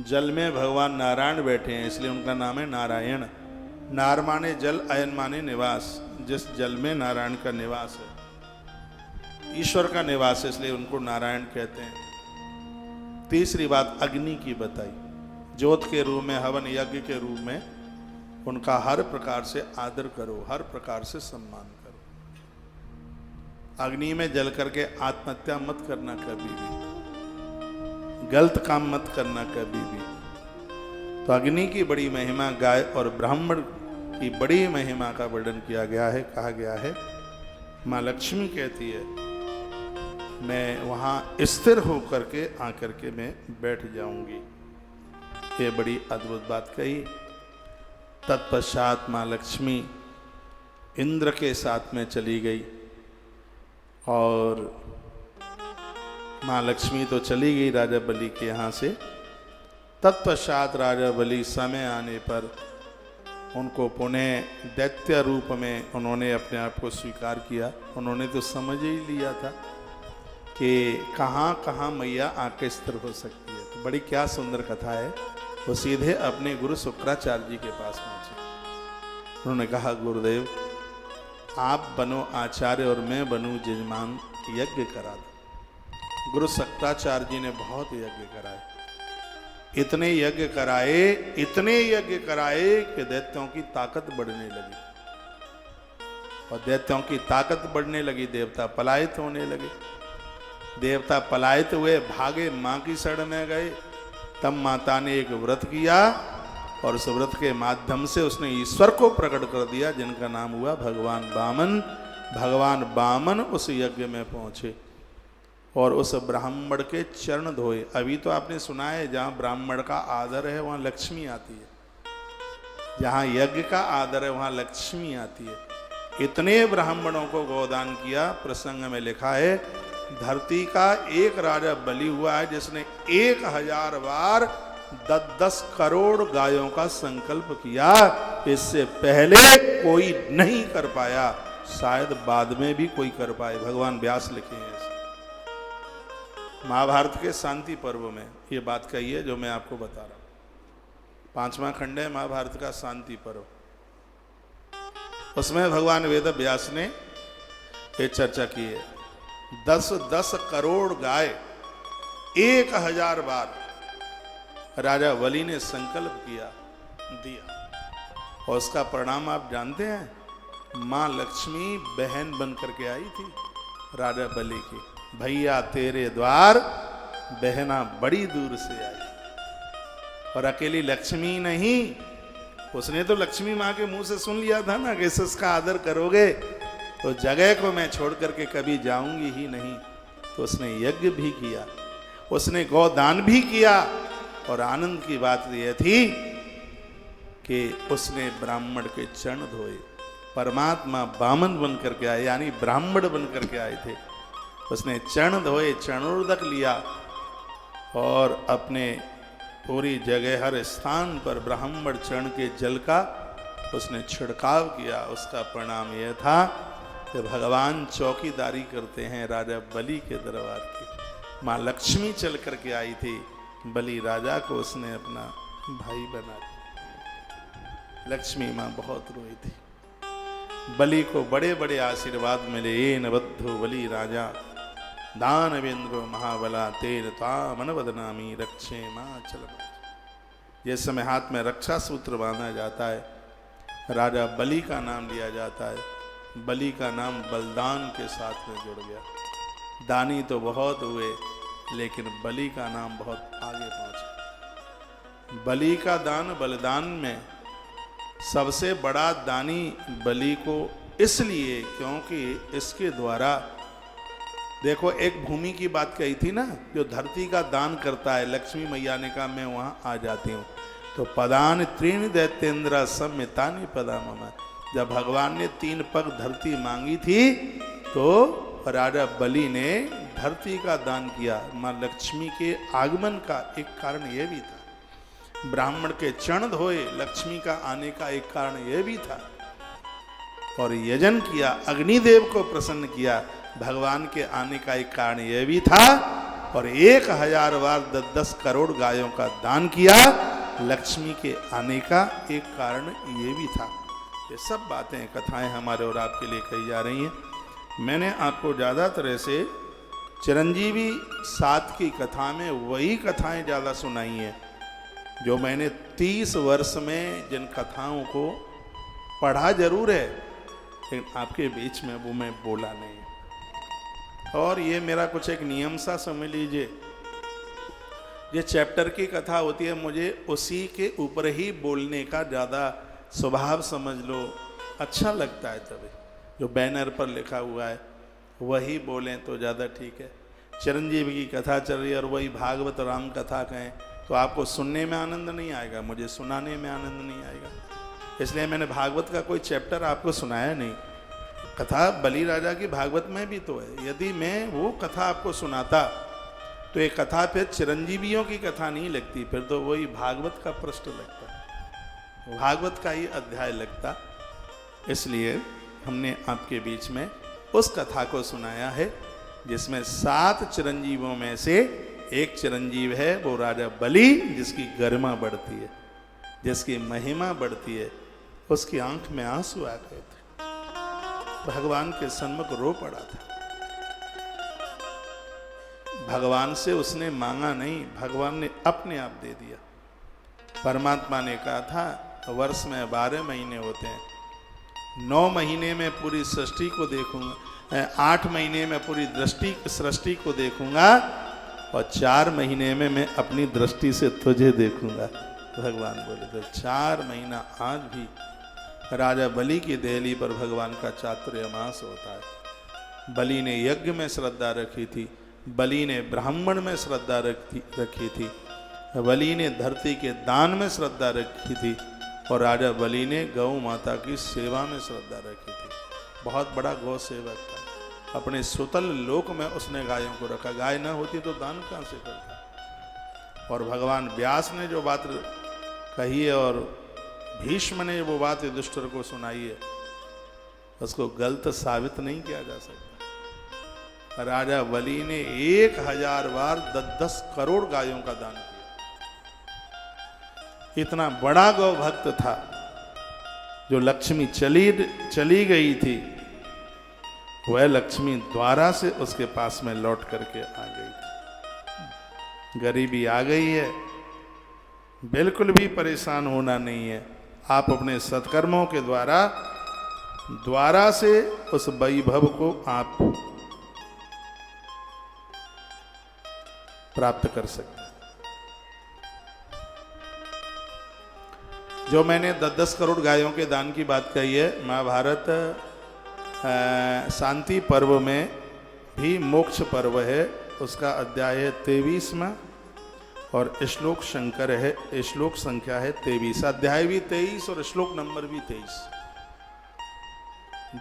जल में भगवान नारायण बैठे हैं, इसलिए उनका नाम है नारायण। नार माने जल, अयन माने निवास। जिस जल में नारायण का निवास है, ईश्वर का निवास है, इसलिए उनको नारायण कहते हैं। तीसरी बात अग्नि की बताई। ज्योत के रूप में, हवन यज्ञ के रूप में उनका हर प्रकार से आदर करो, हर प्रकार से सम्मान करो। अग्नि में जल करके आत्महत्या मत करना, कभी भी गलत काम मत करना, कभी भी। तो अग्नि की बड़ी महिमा, गाय और ब्राह्मण की बड़ी महिमा का वर्णन किया गया है। कहा गया है, माँ लक्ष्मी कहती है मैं वहाँ स्थिर होकर के आकर के मैं बैठ जाऊंगी। ये बड़ी अद्भुत बात कही। तत्पश्चात माँ लक्ष्मी इंद्र के साथ में चली गई और माँ लक्ष्मी तो चली गई राजा बलि के यहाँ से। तत्पश्चात राजा बलि समय आने पर उनको पुनः दैत्य रूप में उन्होंने अपने आप को स्वीकार किया। उन्होंने तो समझ ही लिया था कि कहाँ कहाँ मैया आके स्थिर हो सकती है। तो बड़ी क्या सुंदर कथा है। वो सीधे अपने गुरु शुक्राचार्य जी के पास पहुंचे। उन्होंने कहा, गुरुदेव आप बनो आचार्य और मैं बनूं जजमान, यज्ञ करा दो। गुरु शुक्राचार्य जी ने बहुत यज्ञ कराए, इतने यज्ञ कराए कि दैत्यों की ताकत बढ़ने लगी। और दैत्यों की ताकत बढ़ने लगी, देवता पलायित होने लगे। देवता पलायित हुए, भागे, मां की शरण में गए। तब माता ने एक व्रत किया और उस व्रत के माध्यम से उसने ईश्वर को प्रकट कर दिया, जिनका नाम हुआ भगवान वामन। भगवान वामन उस यज्ञ में पहुंचे और उस ब्राह्मण के चरण धोए। अभी तो आपने सुना है, जहां ब्राह्मण का आदर है वहां लक्ष्मी आती है। जहां यज्ञ का आदर है वहां लक्ष्मी आती है। इतने ब्राह्मणों को गोदान किया। प्रसंग में लिखा है, धरती का एक राजा बलि हुआ है जिसने 1000 बार 10 करोड़ गायों का संकल्प किया। इससे पहले कोई नहीं कर पाया, शायद बाद में भी कोई कर पाए। भगवान व्यास लिखे हैं। महाभारत के शांति पर्व में ये बात कही है जो मैं आपको बता रहा हूं। 5वां खंड है महाभारत का शांति पर्व। उसमें भगवान वेद व्यास ने ये चर्चा की है। 10 करोड़ गाय 1000 बार राजा बलि ने संकल्प किया, दिया। और उसका परिणाम आप जानते हैं, मां लक्ष्मी बहन बन करके आई थी राजा बलि की। भैया तेरे द्वार बहना बड़ी दूर से आई। और अकेली लक्ष्मी नहीं, उसने तो लक्ष्मी मां के मुंह से सुन लिया था ना कि इसका आदर करोगे तो जगह को मैं छोड़ करके कभी जाऊंगी ही नहीं। तो उसने यज्ञ भी किया, उसने गौदान भी किया। और आनंद की बात यह थी कि उसने ब्राह्मण के चरण धोए। परमात्मा वामन बन करके आए, यानी ब्राह्मण बन करके आए थे। उसने चरण धोए, चरणोदक लिया और अपने पूरी जगह हर स्थान पर ब्राह्मण चरण के जल का उसने छिड़काव किया। उसका परिणाम यह था कि भगवान चौकीदारी करते हैं राजा बलि के दरबार की। माँ लक्ष्मी चल करके आई थी, बलि राजा को उसने अपना भाई बना दिया। लक्ष्मी माँ बहुत रोई थी। बलि को बड़े बड़े आशीर्वाद मिले। येन बद्धो बलि राजा दानवेंद्रो महाबला तेर तामन बदनामी रक्षे माँ चल। जिस समय हाथ में रक्षा सूत्र बांधा जाता है, राजा बलि का नाम लिया जाता है। बलि का नाम बलिदान के साथ में जुड़ गया। दानी तो बहुत हुए, लेकिन बलि का नाम बहुत आगे पहुंचा। बलि का दान बलिदान में सबसे बड़ा दानी बलि को इसलिए क्योंकि इसके द्वारा, देखो एक भूमि की बात कही थी ना, जो धरती का दान करता है। लक्ष्मी मैया ने कहा मैं वहां आ जाती हूँ। तो पदान त्रीण दैत्येंद्र सम्मितानि पदा मम। जब भगवान ने 3 पग धरती मांगी थी तो राजा बलि ने धरती का दान किया। मां लक्ष्मी के आगमन का एक कारण यह भी था। ब्राह्मण के चरण धोए, लक्ष्मी का आने का एक कारण यह भी था। और यजन किया, अग्निदेव को प्रसन्न किया, भगवान के आने का एक कारण यह भी था। और 1000 बार 10 करोड़ गायों का दान किया, लक्ष्मी के आने का एक कारण ये भी था। ये सब बातें, कथाएं हमारे और आपके लिए कही जा रही हैं। मैंने आपको ज़्यादातर से चिरंजीवी 7 की कथा में वही कथाएं ज़्यादा सुनाई हैं जो मैंने 30 वर्ष में जिन कथाओं को पढ़ा जरूर है, लेकिन आपके बीच में वो मैं बोला नहीं। और ये मेरा कुछ एक नियम सा समझ लीजिए, ये चैप्टर की कथा होती है, मुझे उसी के ऊपर ही बोलने का ज़्यादा स्वभाव समझ लो, अच्छा लगता है। तभी जो बैनर पर लिखा हुआ है वही बोलें तो ज़्यादा ठीक है। चिरंजीवी की कथा चल रही है और वही भागवत राम कथा कहें तो आपको सुनने में आनंद नहीं आएगा, मुझे सुनाने में आनंद नहीं आएगा। इसलिए मैंने भागवत का कोई चैप्टर आपको सुनाया नहीं। कथा बलि राजा की भागवत में भी तो है। यदि मैं वो कथा आपको सुनाता तो एक कथा फिर चिरंजीवियों की कथा नहीं लगती, फिर तो वही भागवत का पृष्ठ लगता, भागवत का ही अध्याय लगता। इसलिए हमने आपके बीच में उस कथा को सुनाया है जिसमें 7 चिरंजीवों में से एक चिरंजीव है वो राजा बलि, जिसकी गरिमा बढ़ती है, जिसकी महिमा बढ़ती है। उसकी आंख में आंसू आ गए थे, भगवान के सन्मुख रो पड़ा था। भगवान से उसने मांगा नहीं, भगवान ने अपने आप दे दिया। परमात्मा ने कहा था वर्ष में 12 महीने होते हैं, 9 महीने में पूरी सृष्टि को देखूंगा, 8 महीने में पूरी सृष्टि को देखूंगा और 4 महीने में मैं अपनी दृष्टि से तुझे देखूंगा। भगवान बोले तो 4 महीना आज भी राजा बलि की देहली पर भगवान का चातुर्मास होता है। बलि ने यज्ञ में श्रद्धा रखी थी, बलि ने ब्राह्मण में श्रद्धा रखी थी, बलि ने धरती के दान में श्रद्धा रखी थी और राजा बलि ने गौ माता की सेवा में श्रद्धा रखी थी। बहुत बड़ा गौ सेवक था। अपने सुतल लोक में उसने गायों को रखा। गाय ना होती तो दान कहाँ से करता। और भगवान व्यास ने जो बात कही है और भीष्म ने वो बात युधिष्ठिर को सुनाई है, उसको गलत साबित नहीं किया जा सकता। राजा बलि ने 1000 बार 10 करोड़ गायों का दान किया। इतना बड़ा गौ भक्त था। जो लक्ष्मी चली गई थी वह लक्ष्मी द्वारा से उसके पास में लौट करके आ गई थी। गरीबी आ गई है, बिल्कुल भी परेशान होना नहीं है। आप अपने सत्कर्मों के द्वारा से उस वैभव को आप प्राप्त कर सकते हैं। जो मैंने 10 करोड़ गायों के दान की बात कही है, महाभारत शांति पर्व में भी मोक्ष पर्व है, उसका अध्याय है 23वां और श्लोक श्लोक संख्या है 23। अध्याय भी 23 और श्लोक नंबर भी 23,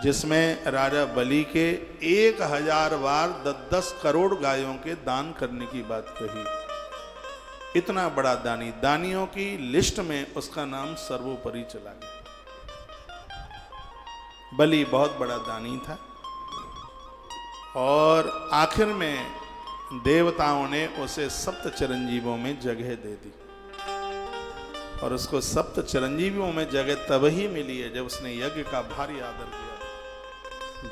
जिसमें राजा बलि के 1000 बार 10 करोड़ गायों के दान करने की बात कही। इतना बड़ा दानी, दानियों की लिस्ट में उसका नाम सर्वोपरि चला गया। बलि बहुत बड़ा दानी था और आखिर में देवताओं ने उसे 7 चिरंजीवों में जगह दे दी। और उसको 7 चिरंजीवियों में जगह तब ही मिली है जब उसने यज्ञ का भारी आदर किया,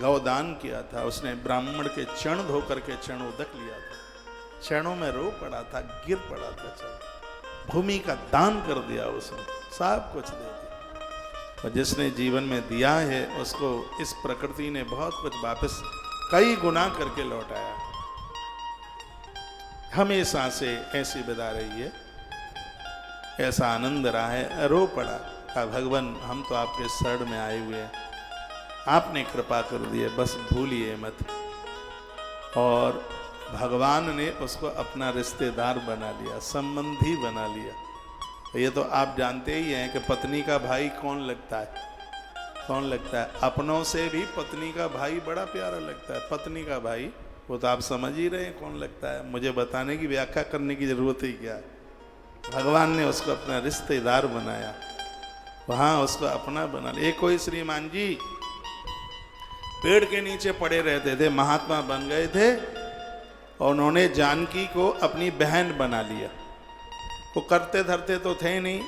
गौदान किया था। उसने ब्राह्मण के चरण धो करके चरणोदक लिया था, चरणों में रो पड़ा था, गिर पड़ा था, चरण भूमि का दान कर दिया उसने, सब कुछ दे दिया। और जिसने जीवन में दिया है उसको इस प्रकृति ने बहुत कुछ वापस कई गुना करके लौटाया। हमेशा से ऐसी विदा रही है, ऐसा आनंद रहा है। रो पड़ा, कहा भगवान हम तो आपके शरण में आए हुए हैं, आपने कृपा कर दी है, बस भूलिए मत। और भगवान ने उसको अपना रिश्तेदार बना लिया, संबंधी बना लिया। ये तो आप जानते ही हैं कि पत्नी का भाई कौन लगता है, कौन लगता है। अपनों से भी पत्नी का भाई बड़ा प्यारा लगता है। पत्नी का भाई वो तो आप समझ ही रहे हैं कौन लगता है, मुझे बताने की व्याख्या करने की जरूरत ही क्या है। भगवान ने उसको अपना रिश्तेदार बनाया, वहां उसको अपना बना लिया। एक कोई श्रीमान जी पेड़ के नीचे पड़े रहते थे, महात्मा बन गए थे और उन्होंने जानकी को अपनी बहन बना लिया। वो करते धरते तो थे नहीं,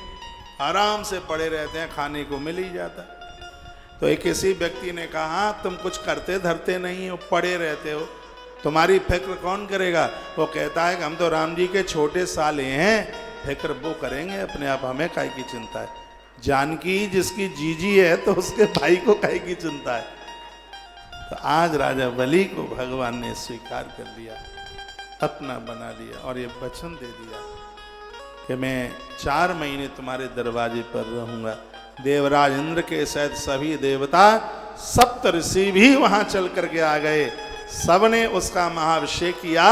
आराम से पड़े रहते हैं, खाने को मिल ही जाता। तो एक किसी व्यक्ति ने कहा तुम कुछ करते धरते नहीं हो, पड़े रहते हो, तुम्हारी फिक्र कौन करेगा। वो कहता है कि हम तो राम जी के छोटे साले हैं, फिक्र वो करेंगे अपने आप, हमें काहे की चिंता है। जानकी जिसकी जीजी है तो उसके भाई को काहे की चिंता है। तो आज राजा बलि को भगवान ने स्वीकार कर लिया, अपना बना लिया और ये वचन दे दिया कि मैं 4 महीने तुम्हारे दरवाजे पर रहूंगा। देवराज इंद्र के सहित सभी देवता, 7 ऋषि भी वहां चल करके आ गए। सबने उसका महाभिषेक किया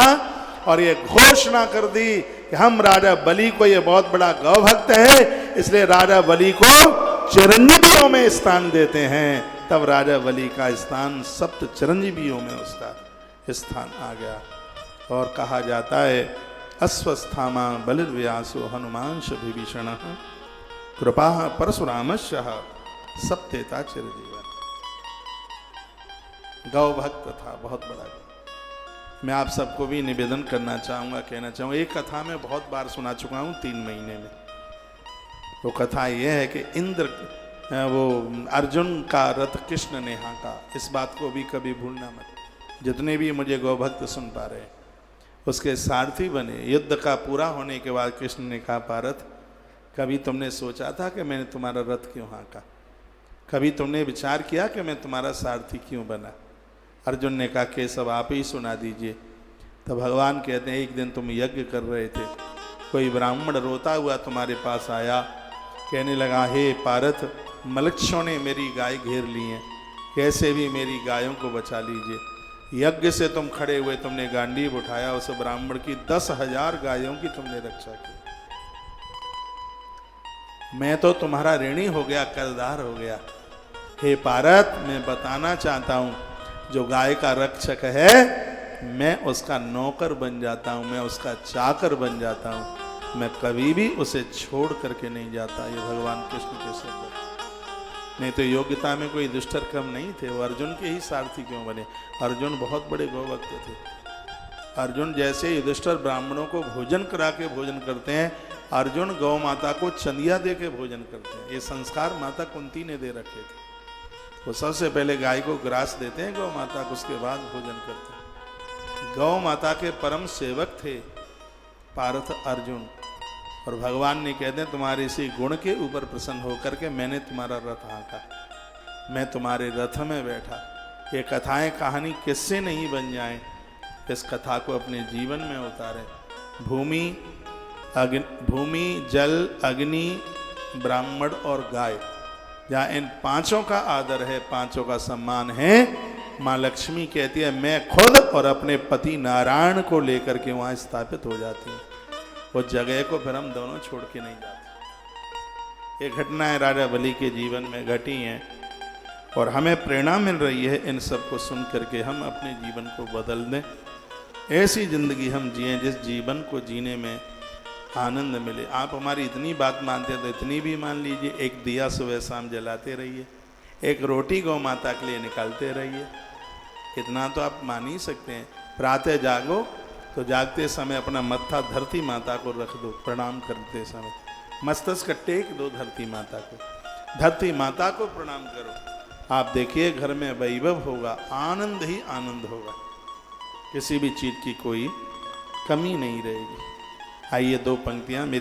और ये घोषणा कर दी कि हम राजा बलि को, ये बहुत बड़ा गौ भक्त है, इसलिए राजा बलि को चिरंजीवियों में स्थान देते हैं, तब राजा बलि का स्थान सप्त चिरंजीवियों में उसका स्थान आ गया। और कहा जाता है अश्वस्थामा बलिर्व्यासो हनुमांश विभीषण कृपा परशुरामस्य सप्तेता चिरजीवन। गौ भक्त था, बहुत बड़ा। मैं आप सबको भी निवेदन करना चाहूँगा, कहना चाहूँगा, एक कथा मैं बहुत बार सुना चुका हूँ 3 महीने में। वो कथा ये है कि वो अर्जुन का रथ कृष्ण ने हाँका। इस बात को भी कभी भूलना मत। जितने भी मुझे गौ भक्त सुन पा रहे हैं, उसके सारथी बने। युद्ध का पूरा होने के बाद कृष्ण ने कहा, पारथ, कभी तुमने सोचा था कि मैंने तुम्हारा रथ क्यों हाँका? कभी तुमने विचार किया कि मैं तुम्हारा सारथी क्यों बना? अर्जुन ने कहा, केशव आप ही सुना दीजिए। तो भगवान कहते हैं, एक दिन तुम यज्ञ कर रहे थे, कोई ब्राह्मण रोता हुआ तुम्हारे पास आया, कहने लगा, हे पारथ, मलक्षों ने मेरी गाय घेर ली हैं, कैसे भी मेरी गायों को बचा लीजिए। यज्ञ से तुम खड़े हुए, तुमने गांडीव उठाया, उस ब्राह्मण की 10,000 गायों की तुमने रक्षा की। मैं तो तुम्हारा ऋणी हो गया, कर्जदार हो गया। हे पारथ, मैं बताना चाहता हूं, जो गाय का रक्षक है, मैं उसका नौकर बन जाता हूं, मैं उसका चाकर बन जाता हूं, मैं कभी भी उसे छोड़ करके नहीं जाता। ये भगवान कृष्ण के शब्द। नहीं तो योग्यता में कोई दुष्टर कम नहीं थे, वो अर्जुन के ही सारथी क्यों बने? अर्जुन बहुत बड़े गौभक्त थे। अर्जुन जैसे युधिष्ठिर ब्राह्मणों को भोजन करा के भोजन करते हैं, अर्जुन गौ माता को चंदिया दे के भोजन करते हैं। ये संस्कार माता कुंती ने दे रखे थे। वो सबसे पहले गाय को ग्रास देते हैं गौ माता को, उसके बाद भोजन करते हैं। गौ माता के परम सेवक थे पार्थ अर्जुन। और भगवान ने कहते हैं, तुम्हारे इसी गुण के ऊपर प्रसन्न होकर के मैंने तुम्हारा रथ हाँका, मैं तुम्हारे रथ में बैठा। ये कथाएं कहानी किससे नहीं बन जाएं, इस कथा को अपने जीवन में उतारें। भूमि, जल, अग्नि, ब्राह्मण और गाय, जहाँ इन 5 का आदर है, 5 का सम्मान है, माँ लक्ष्मी कहती है, मैं खुद और अपने पति नारायण को लेकर के वहाँ स्थापित हो जाती हूँ। वो जगह को फिर हम दोनों छोड़ के नहीं जाते। ये घटनाएं राजा बलि के जीवन में घटी हैं और हमें प्रेरणा मिल रही है इन सब को सुन करके हम अपने जीवन को बदल दें। ऐसी जिंदगी हम जिएं जिस जीवन को जीने में आनंद मिले। आप हमारी इतनी बात मानते हैं तो इतनी भी मान लीजिए, एक दिया सुबह शाम जलाते रहिए, एक रोटी गौ माता के लिए निकालते रहिए। इतना तो आप मान ही सकते हैं। प्रातः जागो तो जागते समय अपना मत्था धरती माता को रख दो, प्रणाम करते समय मस्तक टेक दो धरती माता को, धरती माता को प्रणाम करो। आप देखिए घर में वैभव होगा, आनंद ही आनंद होगा, किसी भी चीज की कोई कमी नहीं रहेगी। आइए 2 पंक्तियां मेरी